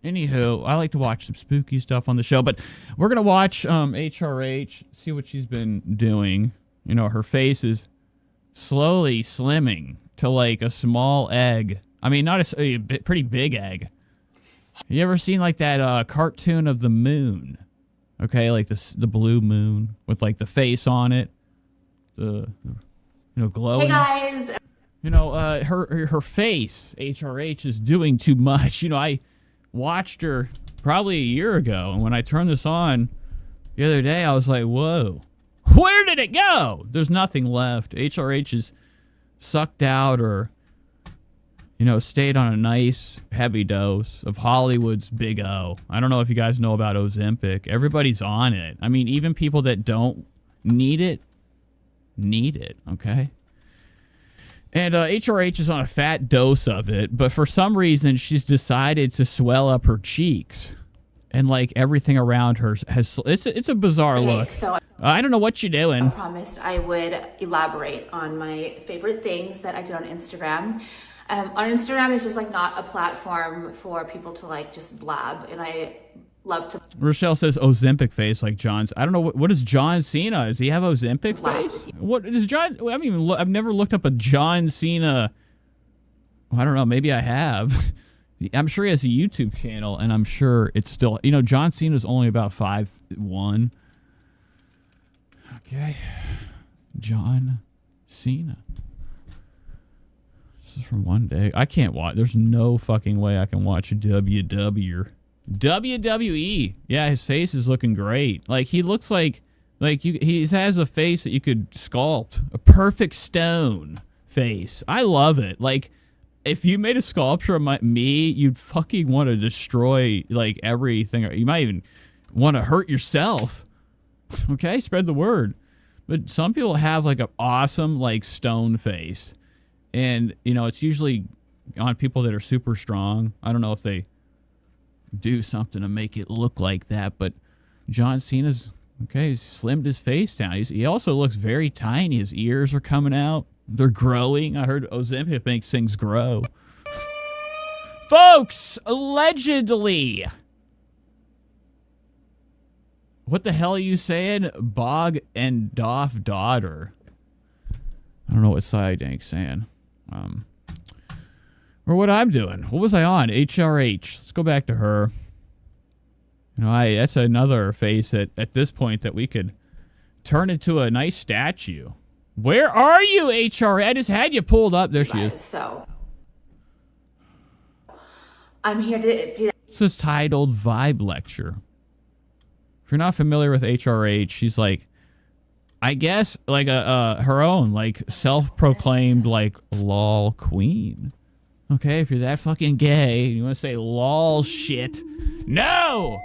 Anywho, I like to watch some spooky stuff on the show, but we're going to watch HRH, see what she's been doing. Her face is slowly slimming to like a small egg. I mean, not a pretty big egg. You ever seen like that cartoon of the moon? Okay, like the blue moon with like the face on it. Glowing.
Hey guys.
Her face, HRH, is doing too much. I watched her probably a year ago, and when I turned this on the other day, I was like, whoa, where did it go? There's nothing left. HRH is sucked out or, stayed on a nice heavy dose of Hollywood's Big O. I don't know if you guys know about Ozempic. Everybody's on it. I mean, even people that don't need it, okay? And HRH is on a fat dose of it, but for some reason she's decided to swell up her cheeks, and like everything around her has. It's a bizarre look.
So
I don't know what you're doing.
I promised I would elaborate on my favorite things that I did on Instagram. On Instagram is just like not a platform for people to like just blab, and I love to.
Rochelle says Ozempic face like John's. I don't know what is John Cena. Does he have Ozempic face? What is John? I mean, I've never looked up a John Cena. I don't know. Maybe I have. I'm sure he has a YouTube channel, and I'm sure it's still. You know, John Cena's only about 5'1". Okay, John Cena. This is from one day. I can't watch. There's no fucking way I can watch WWE. Yeah, his face is looking great. Like he looks like he has a face that you could sculpt. A perfect stone face. I love it. Like if you made a sculpture of me, you'd fucking want to destroy like everything. You might even want to hurt yourself. Okay, spread the word. But some people have like an awesome like stone face. And, you know, it's usually on people that are super strong. I don't know if they do something to make it look like that, but John Cena's, okay, he's slimmed his face down. He also looks very tiny. His ears are coming out. They're growing. I heard Ozempic makes things grow. Folks, allegedly. What the hell are you saying? Bog and Doff daughter. I don't know what Side Dank's saying. Or what I'm doing. What was I on? HRH. Let's go back to her. You know, that's another face at this point that we could turn into a nice statue. Where are you, HRH? I just had you pulled up. There she is.
So I'm here to do that.
This is titled Vibe Lecture. If you're not familiar with HRH, she's like, I guess, like her own, like, self-proclaimed, like, lol queen. Okay, if you're that fucking gay, you want to say lol shit. No!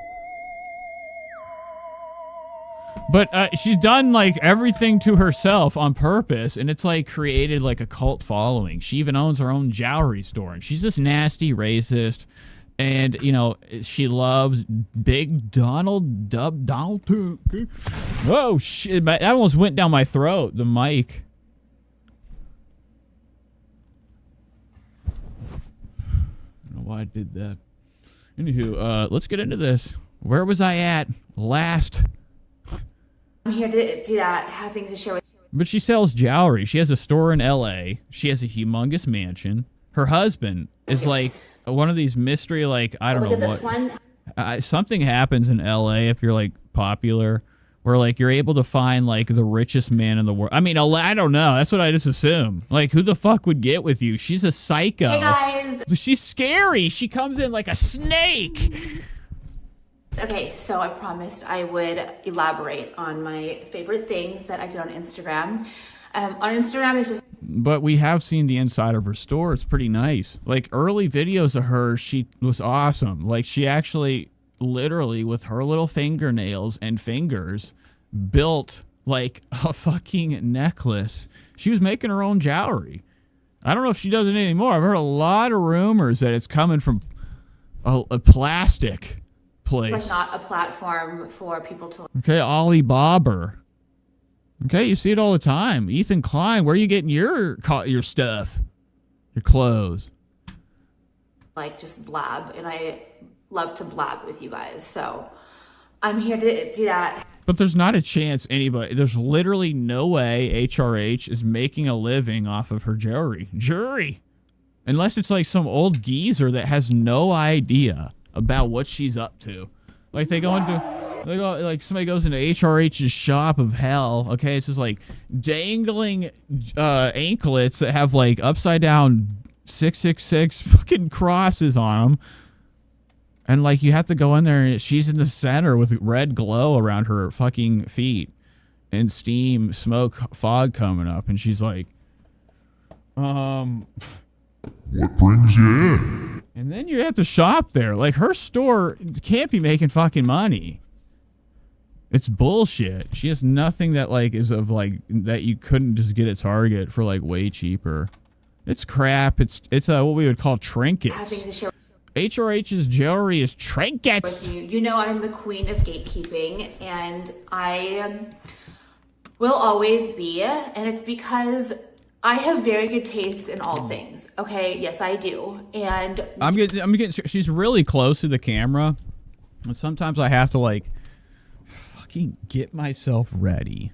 But she's done, like, everything to herself on purpose, and it's, like, created, like, a cult following. She even owns her own jewelry store, and she's this nasty racist. And, you know, she loves Big Donald Donald. Oh, shit. That almost went down my throat, the mic. I don't know why I did that. Anywho, let's get into this. Where was I at last?
I'm here to do that, have things to share with you.
But she sells jewelry. She has a store in L.A. She has a humongous mansion. Her husband is like one of these mystery, like, I don't know
Look at
what.
this one.
Something happens in LA if you're like popular, where like you're able to find like the richest man in the world. I mean, I don't know. That's what I just assume. Like, who the fuck would get with you? She's a psycho.
Hey guys.
She's scary. She comes in like a snake.
Okay, so I promised I would elaborate on my favorite things that I did on Instagram. On Instagram is just.
But we have seen the inside of her store. It's pretty nice. Like early videos of her, she was awesome. Like she actually, literally, with her little fingernails and fingers, built like a fucking necklace. She was making her own jewelry. I don't know if she does it anymore. I've heard a lot of rumors that it's coming from a plastic place.
Like not a platform for people to.
Okay, Ollie Bobber. Okay, you see it all the time. Ethan Klein, where are you getting your stuff? Your clothes?
Like just blab, and I love to blab with you guys. So I'm here to do that.
But there's not a chance there's literally no way HRH is making a living off of her jewelry. Unless it's like some old geezer that has no idea about what she's up to. Like like somebody goes into HRH's shop of hell. Okay, it's just like dangling anklets that have like upside down 666 fucking crosses on them. And like you have to go in there and she's in the center with red glow around her fucking feet and steam, smoke, fog coming up, and she's like,
What brings you in?
And then you have to shop there. Like her store can't be making fucking money. It's bullshit. She has nothing that like is of like that you couldn't just get at Target for like way cheaper. It's crap. It's what we would call
have
trinkets.
things to share
HRH's jewelry is trinkets.
with you. You know I'm the queen of gatekeeping, and I will always be, and it's because I have very good taste in all things. Okay, yes, I do. And
I'm getting. She's really close to the camera, and sometimes I have to like fucking get myself ready,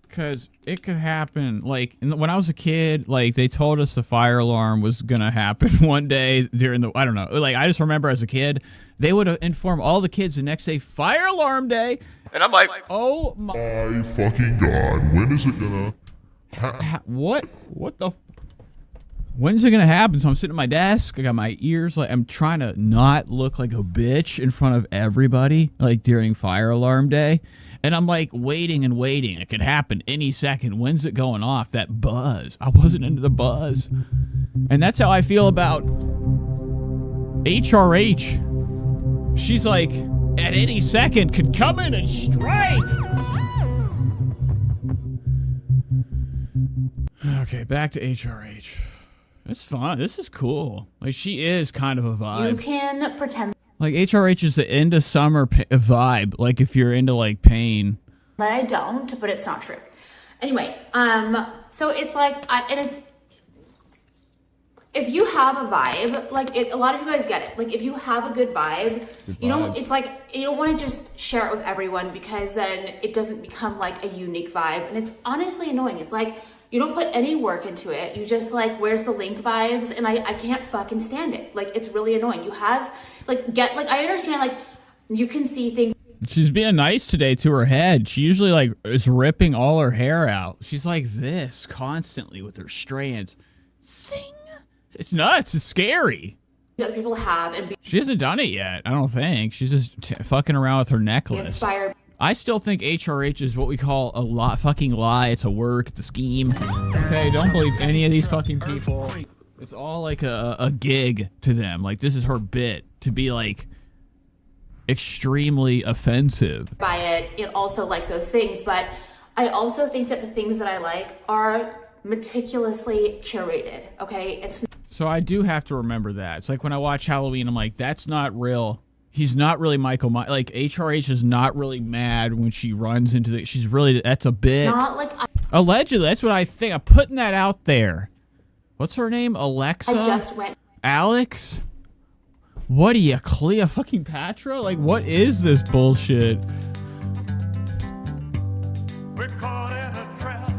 because it could happen. Like when I was a kid, like they told us the fire alarm was gonna happen one day during the. I don't know. Like I just remember as a kid, they would inform all the kids the next day, fire alarm day, and I'm like, oh my
fucking God, when is it gonna...
what the when's it gonna happen? So I'm sitting at my desk, I got my ears, like I'm trying to not look like a bitch in front of everybody, like during fire alarm day, and I'm like waiting and waiting. It could happen any second. When's it going off? That buzz, I wasn't into the buzz. And that's how I feel about HRH. She's like at any second could come in and strike. Okay, back to HRH. It's fun. This is cool. Like, she is kind of a vibe.
you can pretend
Like, HRH is the end of summer vibe. Like, if you're into, like, pain.
that I don't, but it's not true. Anyway, so it's like, if you have a vibe, like a lot of you guys get it. Like if you have a good vibe, you don't, it's like, you don't want to just share it with everyone because then it doesn't become like a unique vibe. And it's honestly annoying. It's like, you don't put any work into it. You just like, where's the link vibes? And I can't fucking stand it. Like, it's really annoying. You have like, I understand like you can see things.
She's being nice today to her head. She usually like is ripping all her hair out. She's like this constantly with her strands. Sing. It's nuts. It's scary.
Other people have and be
She hasn't done it yet. I don't think. She's just fucking around with her necklace.
inspired.
I still think HRH is what we call a fucking lie. It's a work. It's a scheme. Okay, don't believe any of these fucking people. It's all like a gig to them. Like, this is her bit to be like extremely offensive.
By it and also like those things, but I also think that the things that I like are meticulously curated. Okay, it's
So I do have to remember that. It's like when I watch Halloween, I'm like, that's not real. He's not really Michael Myers. Like, HRH is not really mad when she runs into the... She's really... That's a bit...
not like
Allegedly, that's what I think. I'm putting that out there. What's her name? Alexa?
I just went.
Alex? What are you, Cleopatra? Like, what is this bullshit?
We're caught in a trap.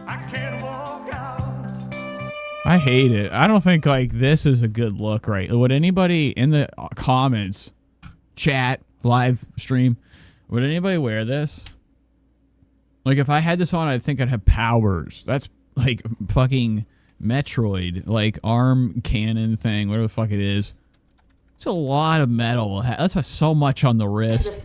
I can't walk out.
I hate it. I don't think, like, this is a good look, right? Would anybody in the comments, chat, live stream, would anybody wear this? Like, if I had this on, I think I'd have powers. That's, like, fucking Metroid, like, arm cannon thing, whatever the fuck it is. It's a lot of metal. That's so much on the wrist.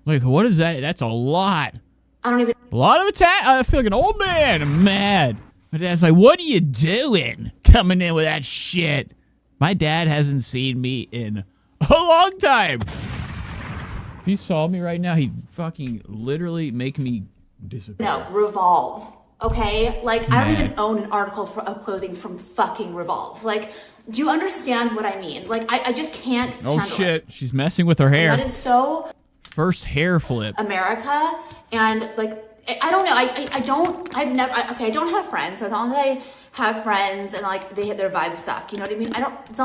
Like, what is that? That's a lot.
I don't even.
A lot of attack. I feel like an old man. I'm mad. My dad's like, what are you doing coming in with that shit? My dad hasn't seen me in a long time. If he saw me right now, he'd fucking literally make me disappear.
No, Revolve. Okay, like I don't even own an article of clothing from fucking Revolve. Like, do you understand what I mean? Like, I just can't.
Oh
handle
shit,
it.
she's messing with her hair.
And that is so
First hair flip.
America, and like I don't know. I don't. I've never. Okay, I don't have friends. As long as I have friends and like their vibes suck. You know what I mean? I don't. It's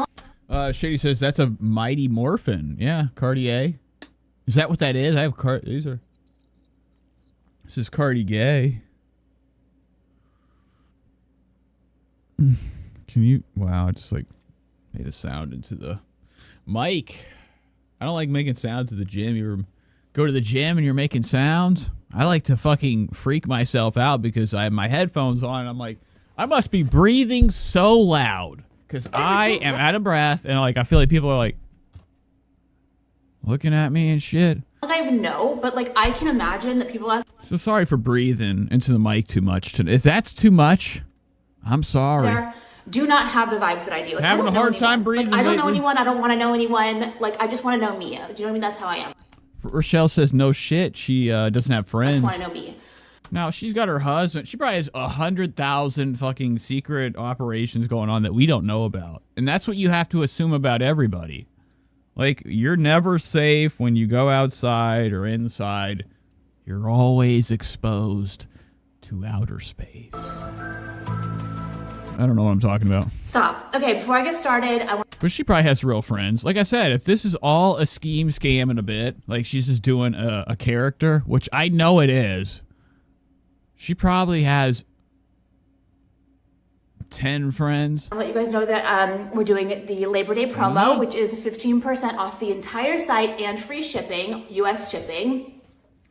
not.
Shady says that's a Mighty Morphin. Yeah, Cartier. Is that what that is? I have these are. This is Cartier. Can you? Wow, I just like made a sound into the mic. I don't like making sounds at the gym. You ever go to the gym and you're making sounds? I like to fucking freak myself out because I have my headphones on and I'm like, I must be breathing so loud because I am out of breath and like I feel like people are like looking at me and shit.
I don't even know, but like I can imagine that people have.
So sorry for breathing into the mic too much. If that's too much, I'm sorry.
There do not have the vibes that I do. Like,
Having
I don't
a hard
know
time
anyone.
breathing
Like, I don't know
lately?
anyone. I don't want to know anyone. Like I just want to know me. Do you know what I mean? That's how I am.
Rochelle says no shit. She doesn't have
I
friends.
just want to know me.
Now, she's got her husband. She probably has 100,000 fucking secret operations going on that we don't know about. And that's what you have to assume about everybody. Like, you're never safe when you go outside or inside. You're always exposed to outer space. I don't know what I'm talking about.
Stop. Okay, before I get started, I want...
But she probably has real friends. Like I said, if this is all a scheme, scam, and a bit, like she's just doing a character, which I know it is, she probably has 10 friends.
I'll let you guys know that we're doing the Labor Day promo, which is 15% off the entire site and free shipping, US shipping.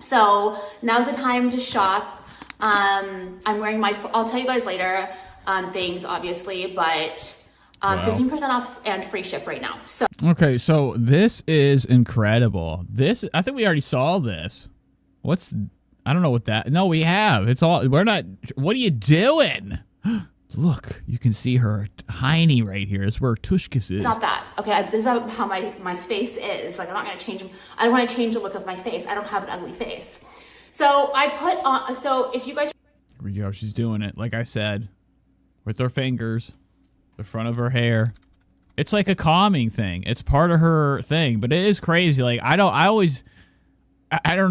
So now's the time to shop. I'm wearing my, I'll tell you guys later, things obviously, but 15% off and free ship right now. So
okay, so this is incredible. This, I think we already saw this. What's, I don't know what that, no, we have. It's all, we're not, what are you doing? Look, you can see her hiney right here. It's where Tushkus is.
it's not that. Okay, this is how my face is. Like, I'm not going to change, I don't want to change the look of my face. I don't have an ugly face. So I put on, so if you guys.
Here we go, she's doing it, like I said, with her fingers, the front of her hair. It's like a calming thing. It's part of her thing, but it is crazy. Like, I don't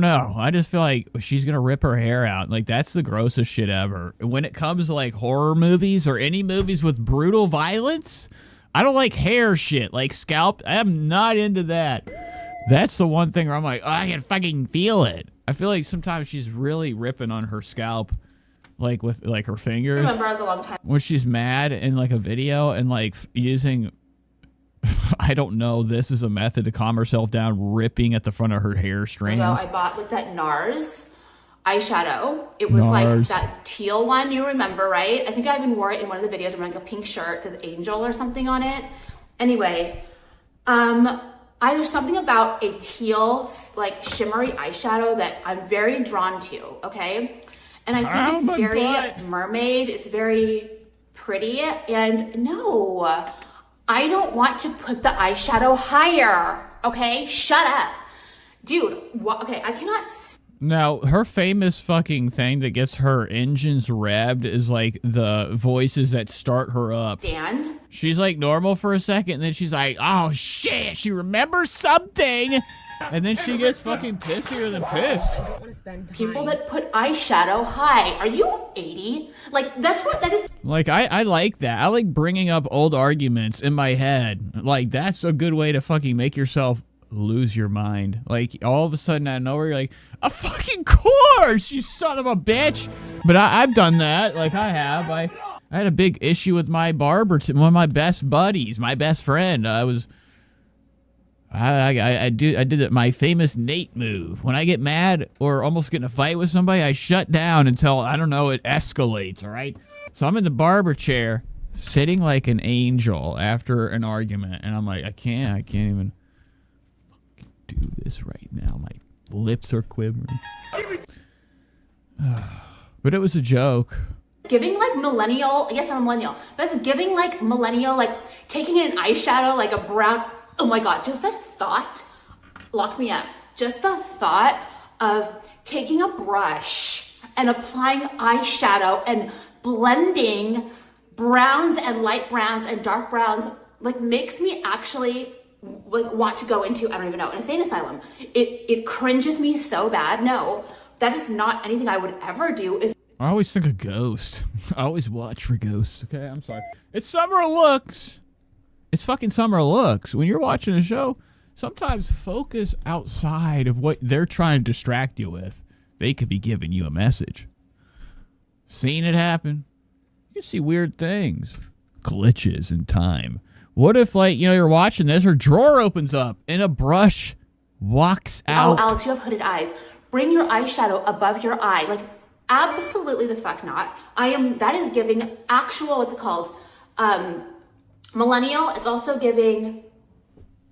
know. I just feel like she's going to rip her hair out. Like, that's the grossest shit ever. When it comes to, like, horror movies or any movies with brutal violence, I don't like hair shit. Like, scalp, I'm not into that. That's the one thing where I'm like, oh, I can fucking feel it. I feel like sometimes she's really ripping on her scalp, like, with, like, her fingers.
I remember a long time.
When she's mad in, like, a video and, like, using... I don't know. This is a method to calm herself down, ripping at the front of her hair strands.
I bought like that NARS eyeshadow. It was like that teal one, you remember, right? I think I even wore it in one of the videos. I'm wearing a pink shirt. It says Angel or something on it. Anyway, there's something about a teal, like shimmery eyeshadow that I'm very drawn to, okay? And I think it's very mermaid. It's very pretty. And no, I don't want to put the eyeshadow higher, okay? Shut up. Dude, okay, I cannot...
Now, her famous fucking thing that gets her engines revved is, like, the voices that start her up.
Stand.
She's, like, normal for a second, and then she's like, oh, shit, she remembers something! And then she gets fucking pissier than pissed.
People that put eyeshadow high. Are you 80? Like, that's what that is.
Like, I like that. I like bringing up old arguments in my head. Like, that's a good way to fucking make yourself lose your mind. Like, all of a sudden out of nowhere, you're like, a fucking course, you son of a bitch. But I've done that. Like, I have. I had a big issue with my barber, one of my best buddies, my best friend. I did my famous Nate move. When I get mad or almost get in a fight with somebody, I shut down until, I don't know, it escalates, all right? So I'm in the barber chair, sitting like an angel after an argument, and I'm like, I can't even fucking do this right now. My lips are quivering. But it was a joke.
Giving like millennial, yes, I'm a millennial, but it's giving like millennial, like taking an eyeshadow, like a brown... Oh my God, just the thought, lock me up. Just the thought of taking a brush and applying eyeshadow and blending browns and light browns and dark browns, like makes me actually like want to go into, I don't even know, an insane asylum. It cringes me so bad. No, that is not anything I would ever do.
I always think of Ghost. I always watch for ghosts. Okay, I'm sorry. It's Summer Looks. It's fucking Summer Looks. When you're watching a show, sometimes focus outside of what they're trying to distract you with. They could be giving you a message. Seen it happen. You see weird things. Glitches in time. What if, like, you know, you're watching this, her drawer opens up and a brush walks out.
Oh, Alex, you have hooded eyes. Bring your eyeshadow above your eye. Like, absolutely the fuck not. That is giving actual, what's it called? Millennial. It's also giving,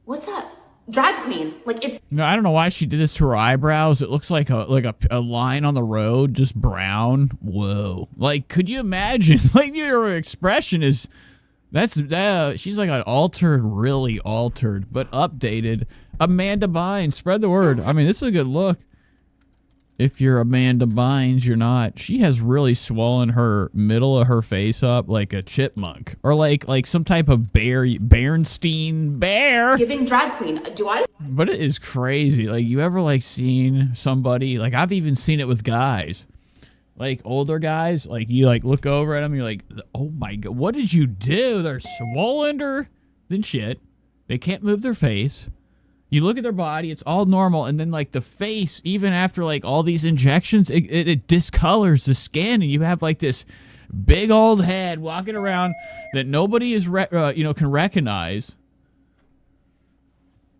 what's that? Drag queen. Like, it's...
No, I don't know why she did this to her eyebrows. It looks like a line on the road, just brown. Whoa. Like, could you imagine? Like, your expression is... she's like an altered, really altered, but updated Amanda Bynes. Spread the word. I mean, this is a good look. if you're Amanda Bynes, you're not. She has really swollen her middle of her face up like a chipmunk or like some type of Bernstein bear.
Giving drag queen. Do I?
But it is crazy. Like, you ever like seen somebody, like I've even seen it with guys, like older guys, like you like look over at them, you're like, oh my God, what did you do? They're swollener than shit. They can't move their face. You look at their body, it's all normal, and then like the face, even after like all these injections, it discolors the skin, and you have like this big old head walking around that nobody is can recognize.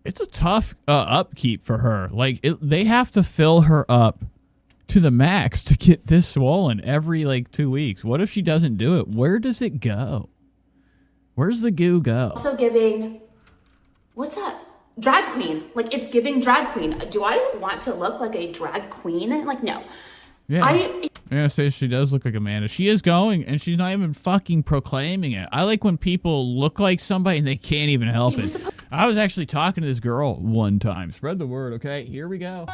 It's a tough upkeep for her. Like they have to fill her up to the max to get this swollen every like 2 weeks. What if she doesn't do it? Where does it go? Where's the goo go?
Also giving, what's that? Drag queen. Like, it's giving drag queen. Do I want to look like a drag queen? Like, no.
Yeah. I'm gonna say she does look like Amanda. She is going, and she's not even fucking proclaiming it. I like when people look like somebody and they can't even help it. I was actually talking to this girl one time. Spread the word, okay? Here we go.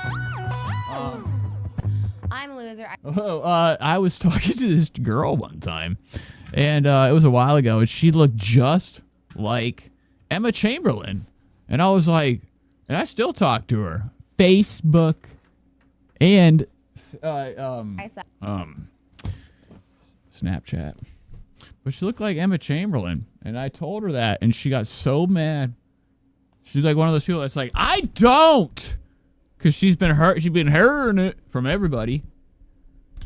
I'm a loser.
I was talking to this girl one time, and it was a while ago, and she looked just like Emma Chamberlain. And I was like, and I still talk to her. Facebook and Snapchat. But she looked like Emma Chamberlain. And I told her that, and she got so mad. She's like one of those people that's like, I don't! Because she's been hearing it from everybody.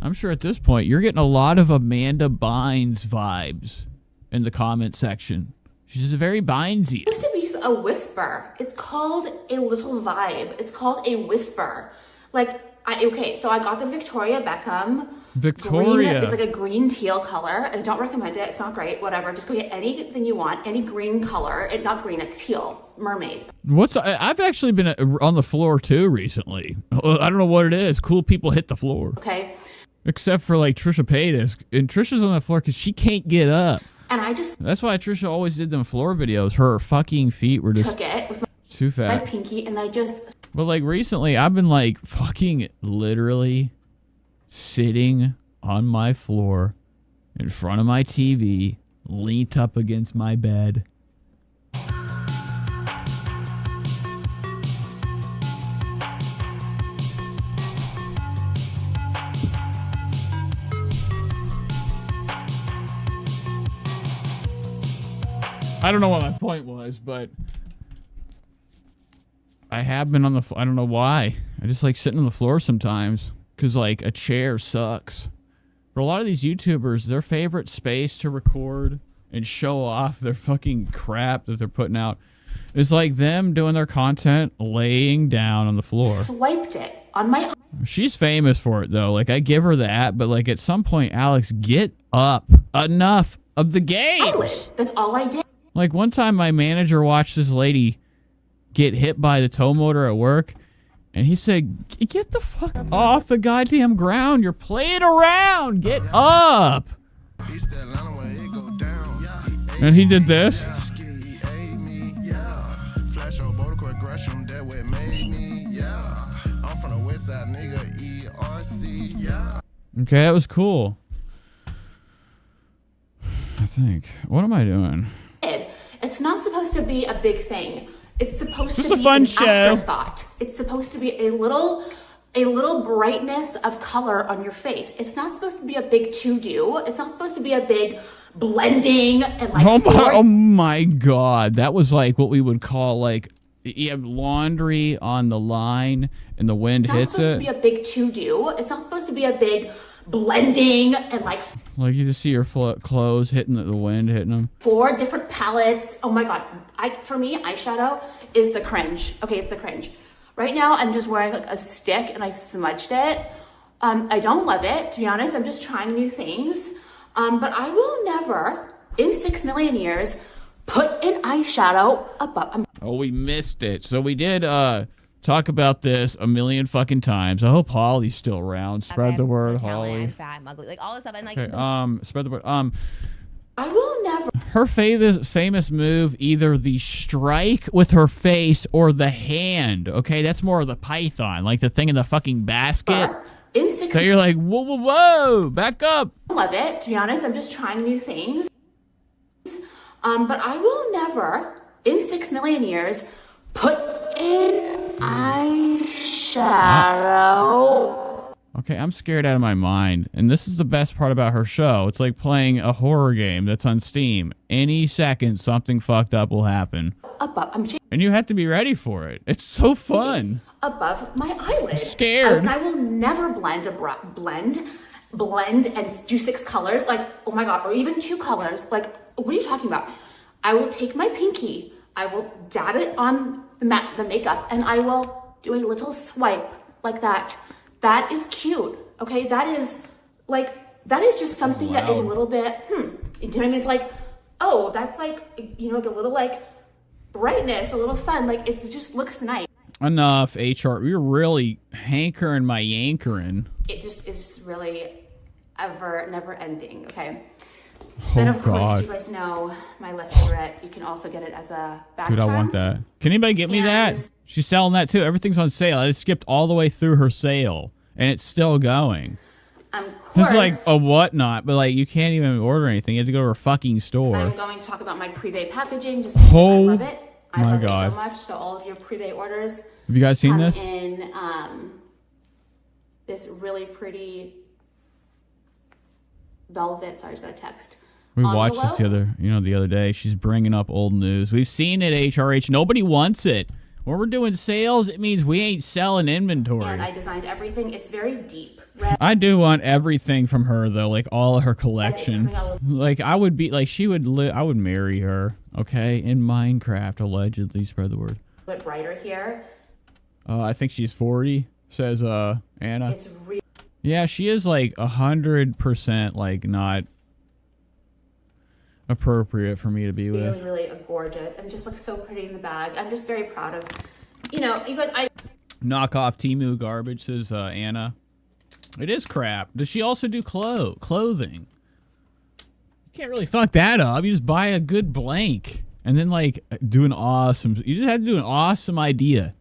I'm sure at this point, you're getting a lot of Amanda Bynes vibes in the comment section. She's very Bynesy.
It used to be just a whisper. It's called a little vibe. It's called a whisper. Like, okay, so I got the Victoria Beckham.
Victoria.
Green, it's like a green teal color. I don't recommend it. It's not great. Whatever. Just go get anything you want. Any green color. Not green, like teal. Mermaid.
I've actually been on the floor too recently. I don't know what it is. Cool people hit the floor.
Okay.
Except for like Trisha Paytas. And Trisha's on the floor because she can't get up.
And I just...
That's why Trisha always did them floor videos. Her fucking feet were just
took it with
too fat.
my pinky, and I just...
But like recently, I've been like fucking literally sitting on my floor in front of my TV, leaned up against my bed. I don't know what my point was, but I have been on the floor. I don't know why. I just like sitting on the floor sometimes because like a chair sucks. For a lot of these YouTubers, their favorite space to record and show off their fucking crap that they're putting out is like them doing their content laying down on the floor.
Swiped it on my...
She's famous for it though. Like I give her that, but like at some point, Alex, get up. Enough of the games.
That's all I did.
Like one time my manager watched this lady get hit by the tow motor at work, and he said, get the fuck off the goddamn ground. You're playing around. Get up. And he did this. Okay, that was cool. I think. What am I doing?
It's not supposed to be a big thing. It's supposed to be
a fun
an
show.
afterthought. It's supposed to be a little brightness of color on your face. It's not supposed to be a big to-do. It's not supposed to be a big blending and like...
Oh my God. That was like what we would call like, you have laundry on the line and the wind hits it.
It's not supposed to be a big to-do. It's not supposed to be a big blending and like
you just see your clothes hitting the wind hitting them. 4
different palettes. Oh my God. For me, eyeshadow is the cringe. Okay, it's the cringe. Right now, I'm just wearing like a stick and I smudged it. I don't love it, to be honest. I'm just trying new things. But I will never, in 6 million years, put an eyeshadow above.
Oh, we missed it. So we did talk about this a million fucking times. I hope Holly's still around. Spread the word, Holly.
I'm fat, I'm ugly, like all this stuff. And like,
okay, spread the word.
I will never.
Her famous move, either the strike with her face or the hand. Okay, that's more of the python, like the thing in the fucking basket.
In 6
So you're like, whoa, whoa, whoa, back up.
I love it. To be honest, I'm just trying new things. But I will never, in 6 million years, put in eyeshadow.
Okay, I'm scared out of my mind. And this is the best part about her show. It's like playing a horror game that's on Steam. Any second, something fucked up will happen. And you have to be ready for it. It's so fun.
Above my eyelid.
I'm scared.
And I will never blend and do 6 colors. Like, oh my God, or even 2 colors. Like, what are you talking about? I will take my pinky, I will dab it on the makeup, and I will do a little swipe like that. That is cute, okay? That is just something that is a little bit, you know what I mean? It's like, oh, that's like, you know, like a little like brightness, a little fun. Like, it just looks nice.
Enough, HR. You're really hankering my yankering.
It just is really never ending, okay?
Oh,
then, of course,
God.
you guys know my list cigarette. You can also get it as a back
Dude, I
charm.
want that. Can anybody get me that? She's selling that too. Everything's on sale. I just skipped all the way through her sale, and it's still going.
Of course,
It's like a whatnot, but like you can't even order anything. You have to go to her fucking store.
I'm going to talk about my pre-bay packaging just because I love it. I love it so much. So all of your pre-bay orders.
Have you guys seen this?
In this really pretty velvet. Sorry, I just got a text.
We watched this the other day. She's bringing up old news. We've seen it, HRH. Nobody wants it. When we're doing sales, it means we ain't selling inventory.
And I designed everything. It's very deep.
I do want everything from her, though, like all of her collection. Like, I would be, like, I would marry her, okay? In Minecraft, allegedly. Spread the word.
But brighter here.
I think she's 40, says Anna.
It's real.
Yeah, she is, like, 100%, like, not appropriate for me to be with.
Really, really gorgeous and just looks so pretty in the bag. I'm just very proud of, you know, you guys.
Knockoff Temu garbage, says Anna. It is crap. Does she also do clothing? You can't really fuck that up. You just buy a good blank and then like do an awesome. You just have to do an awesome idea.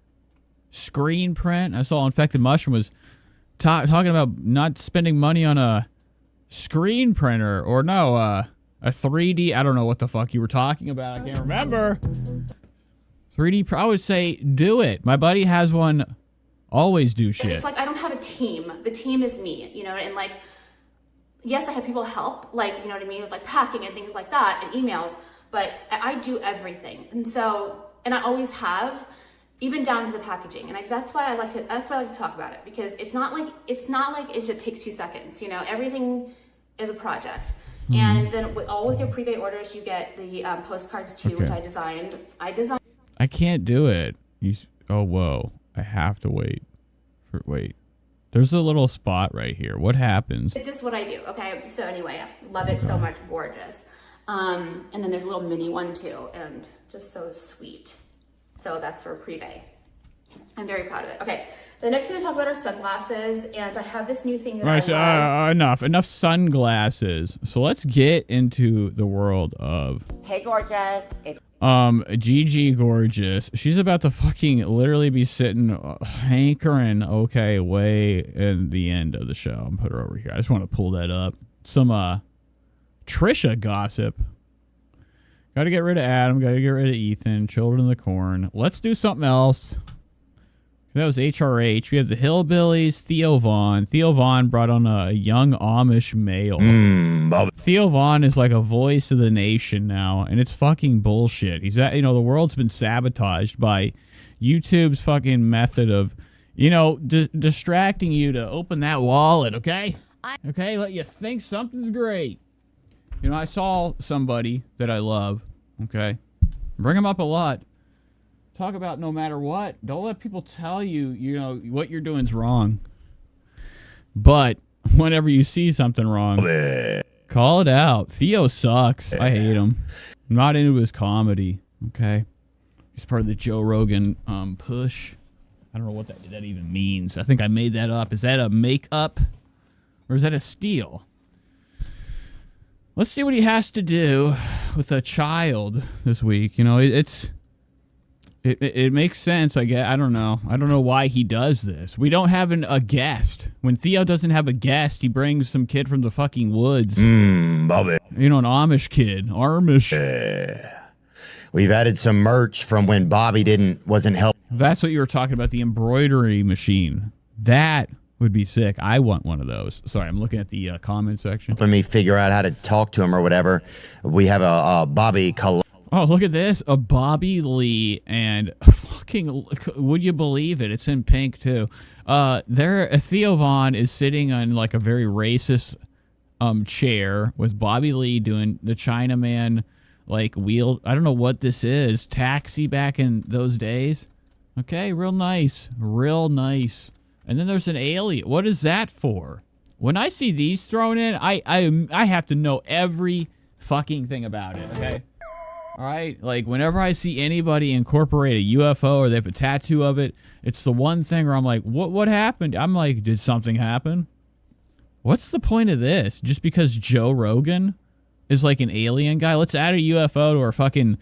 Screen print. I saw Infected Mushroom was talking about not spending money on a screen printer or no, a 3D. I don't know what the fuck you were talking about. I can't remember. 3D. I would say do it. My buddy has one. Always do shit.
It's like I don't have a team. The team is me, you know, and like, yes, I have people help, like, you know what I mean, with like packing and things like that and emails, but I do everything. And so, and I always have, even down to the packaging. And that's why I like to talk about it, because it's not like it just takes 2 seconds, you know, everything is a project. And then with your pre-bay orders, you get the postcards too, which I designed.
I can't do it. Oh, whoa. I have to wait. There's a little spot right here. What happens?
It's just what I do. Okay. So anyway, I love it so much. Gorgeous. And then there's a little mini one too, and just so sweet. So that's for pre-bay. I'm very proud of it. Okay. The next thing I talk about are sunglasses, and I have this new thing that I love.
Enough sunglasses. So let's get into the world of.
Hey, gorgeous.
Gigi Gorgeous. She's about to fucking literally be sitting hankering, okay, way in the end of the show. I'm put her over here. I just want to pull that up. Some Trisha gossip. Gotta get rid of Adam. Gotta get rid of Ethan. Children of the Corn. Let's do something else. That was HRH. We have the Hillbillies, Theo Von. Theo Von brought on a young Amish male. Theo Von is like a voice of the nation now, and it's fucking bullshit. The world's been sabotaged by YouTube's fucking method of, distracting you to open that wallet, okay? Okay, let you think something's great. I saw somebody that I love, okay? Bring him up a lot. Talk about no matter what. Don't let people tell you, what you're doing's wrong. But whenever you see something wrong, call it out. Theo sucks. I hate him. I'm not into his comedy. Okay. He's part of the Joe Rogan push. I don't know what that even means. I think I made that up. Is that a make-up? Or is that a steal? let's see what he has to do with a child this week. You know, it makes sense. I guess. I don't know why he does this. We don't have a guest. When Theo doesn't have a guest, he brings some kid from the fucking woods.
Bobby.
You know, an Amish kid. Amish.
We've added some merch from when Bobby wasn't helping.
That's what you were talking about, the embroidery machine. That would be sick. I want one of those. Sorry, I'm looking at the comment section.
Let me figure out how to talk to him or whatever. We have a Bobby collab.
Oh, look at this. A Bobby Lee and fucking, would you believe it? It's in pink too. Theo Von is sitting on like a very racist chair with Bobby Lee doing the Chinaman like wheel. I don't know what this is. Taxi back in those days. Okay, real nice. Real nice. And then there's an alien. What is that for? When I see these thrown in, I have to know every fucking thing about it, okay? All right, like whenever I see anybody incorporate a UFO or they have a tattoo of it, it's the one thing where I'm like, what happened? I'm like, did something happen? What's the point of this? Just because Joe Rogan is like an alien guy? Let's add a UFO to our fucking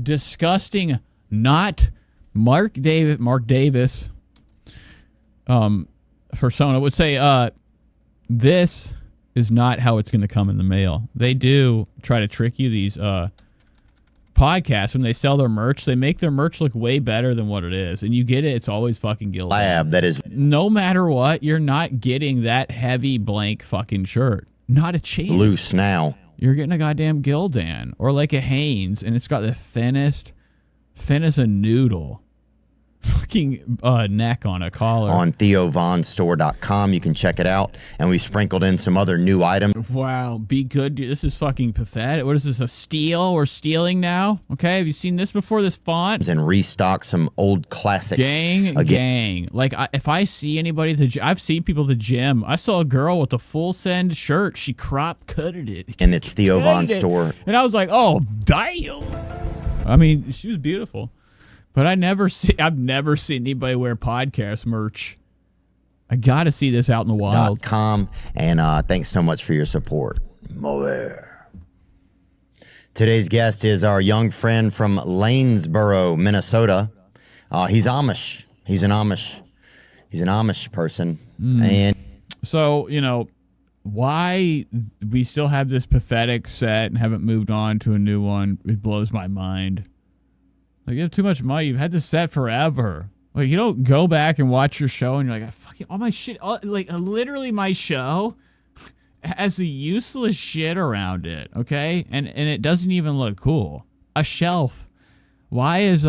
disgusting, not Mark Davis persona would say, this is not how it's going to come in the mail. They do try to trick you, these podcasts. When they sell their merch, they make their merch look way better than what it is, and you get it, it's always fucking Gildan.
Lab that is,
no matter what, you're not getting that heavy blank fucking shirt. Not a chance.
Loose now.
You're getting a goddamn Gildan or like a Hanes, and it's got the thin as a noodle fucking neck on a collar.
On TheoVonStore.com, you can check it out, and we sprinkled in some other new items.
Wow, be good, dude. This is fucking pathetic. What is this, a steal? We're stealing now? Okay, have you seen this before, this font?
And restock some old classics.
Gang. Like, if I see anybody I've seen people at the gym. I saw a girl with a full send shirt. She crop cutted it.
And it's Theo Von Store.
And I was like, oh, damn. I mean, she was beautiful. But I've never seen anybody wear podcast merch. I got to see this out in the wild.
.com, and thanks so much for your support. Today's guest is our young friend from Lanesboro, Minnesota. He's Amish. He's an Amish person. And
so, you know, why we still have this pathetic set and haven't moved on to a new one, it blows my mind. Like, you have too much money. You've had this set forever. Like, you don't go back and watch your show and you're like, fucking all my shit, literally my show has the useless shit around it, okay? And it doesn't even look cool. A shelf. Why is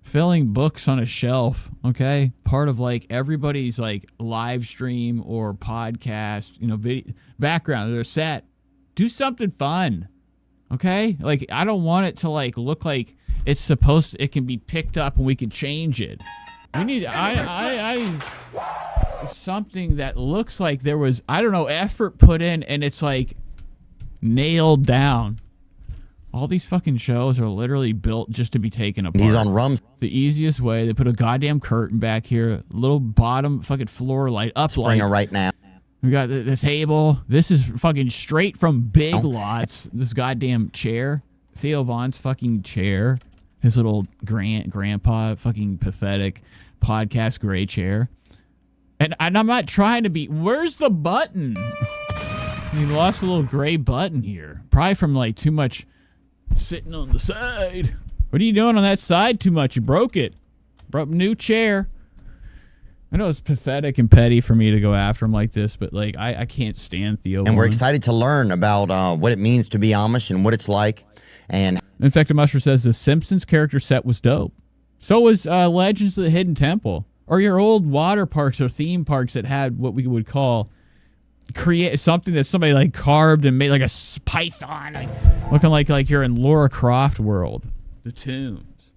filling books on a shelf, okay, part of like everybody's like live stream or podcast, you know, video background, their set? Do something fun, okay? Like, I don't want it to like look like it's supposed to, it can be picked up and we can change it. We need I something that looks like there was, I don't know, effort put in and it's like nailed down. All these fucking shows are literally built just to be taken apart.
He's on Rums.
The easiest way, they put a goddamn curtain back here, little bottom fucking floor light, up light.
Bring it right now.
We got the table. This is fucking straight from Big Lots. This goddamn chair. Theo Von's fucking chair. His little grandpa fucking pathetic podcast gray chair. And I'm not trying to be, where's the button? He lost a little gray button here. Probably from like too much sitting on the side. What are you doing on that side too much? You broke it. Broke new chair. I know it's pathetic and petty for me to go after him like this, but like I can't stand Theo.
And we're excited to learn about what it means to be Amish and what it's like. And
Infected Musher says the Simpsons character set was dope. So was Legends of the Hidden Temple, or your old water parks or theme parks that had what we would call create something that somebody like carved and made, like a python, like, looking like you're in Laura Croft world. The tunes.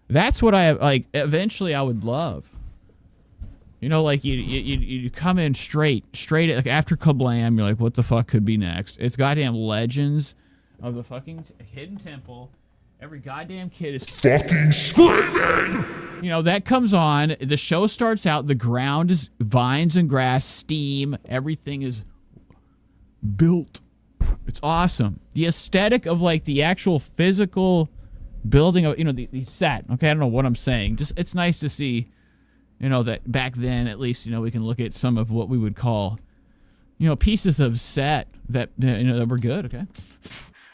That's what I like. Eventually, I would love. You know, like you come in straight like after Kablam, you're like, what the fuck could be next? It's goddamn Legends of the fucking Hidden Temple. Every goddamn kid is fucking screaming. You know, that comes on. The show starts out. The ground is vines and grass, steam. Everything is built. It's awesome. The aesthetic of like the actual physical building of, you know, the set. Okay, I don't know what I'm saying. Just it's nice to see, you know, that back then at least, you know, we can look at some of what we would call, you know, pieces of set that, you know, that were good. Okay.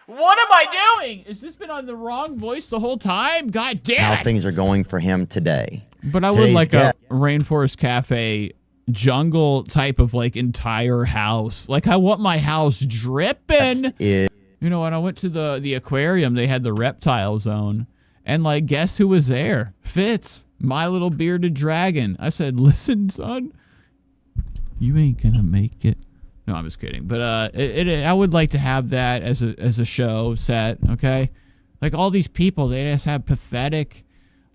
What am I doing? Has this been on the wrong voice the whole time? God damn
How
it.
things are going for him today.
But I would
Today's
like
guest
a Rainforest Cafe jungle type of like entire house. Like I want my house dripping.
is
You know, when I went to the aquarium, they had the reptile zone. And like, guess who was there? Fitz, my little bearded dragon. I said, listen, son, you ain't gonna make it. No, I'm just kidding. But I would like to have that as a show set, okay? Like all these people, they just have pathetic,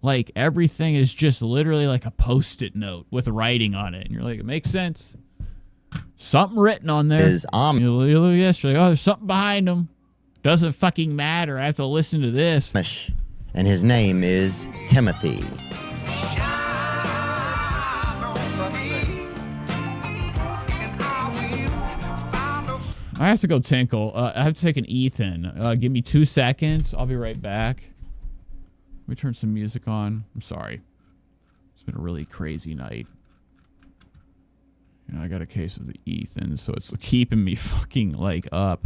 like everything is just literally like a Post-it note with writing on it. And you're like, it makes sense. Something written on there. You look yesterday, oh, there's something behind them. Doesn't fucking matter. I have to listen to this.
and his name is Timothy.
I have to go tinkle. I have to take an Ethan. Give me 2 seconds. I'll be right back. Let me turn some music on. I'm sorry. It's been a really crazy night. You know, I got a case of the Ethan, so it's keeping me fucking, like, up.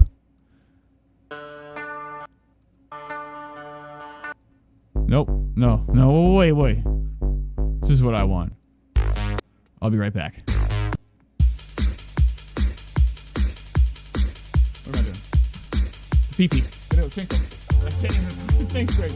Nope. No. No, wait. This is what I want. I'll be right back. What am I doing? Pee-pee. Gotta go tinkle. I can't even fucking think straight.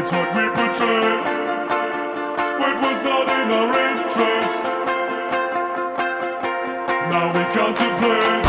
it's what we portray. It was not in our interest. Now we contemplate.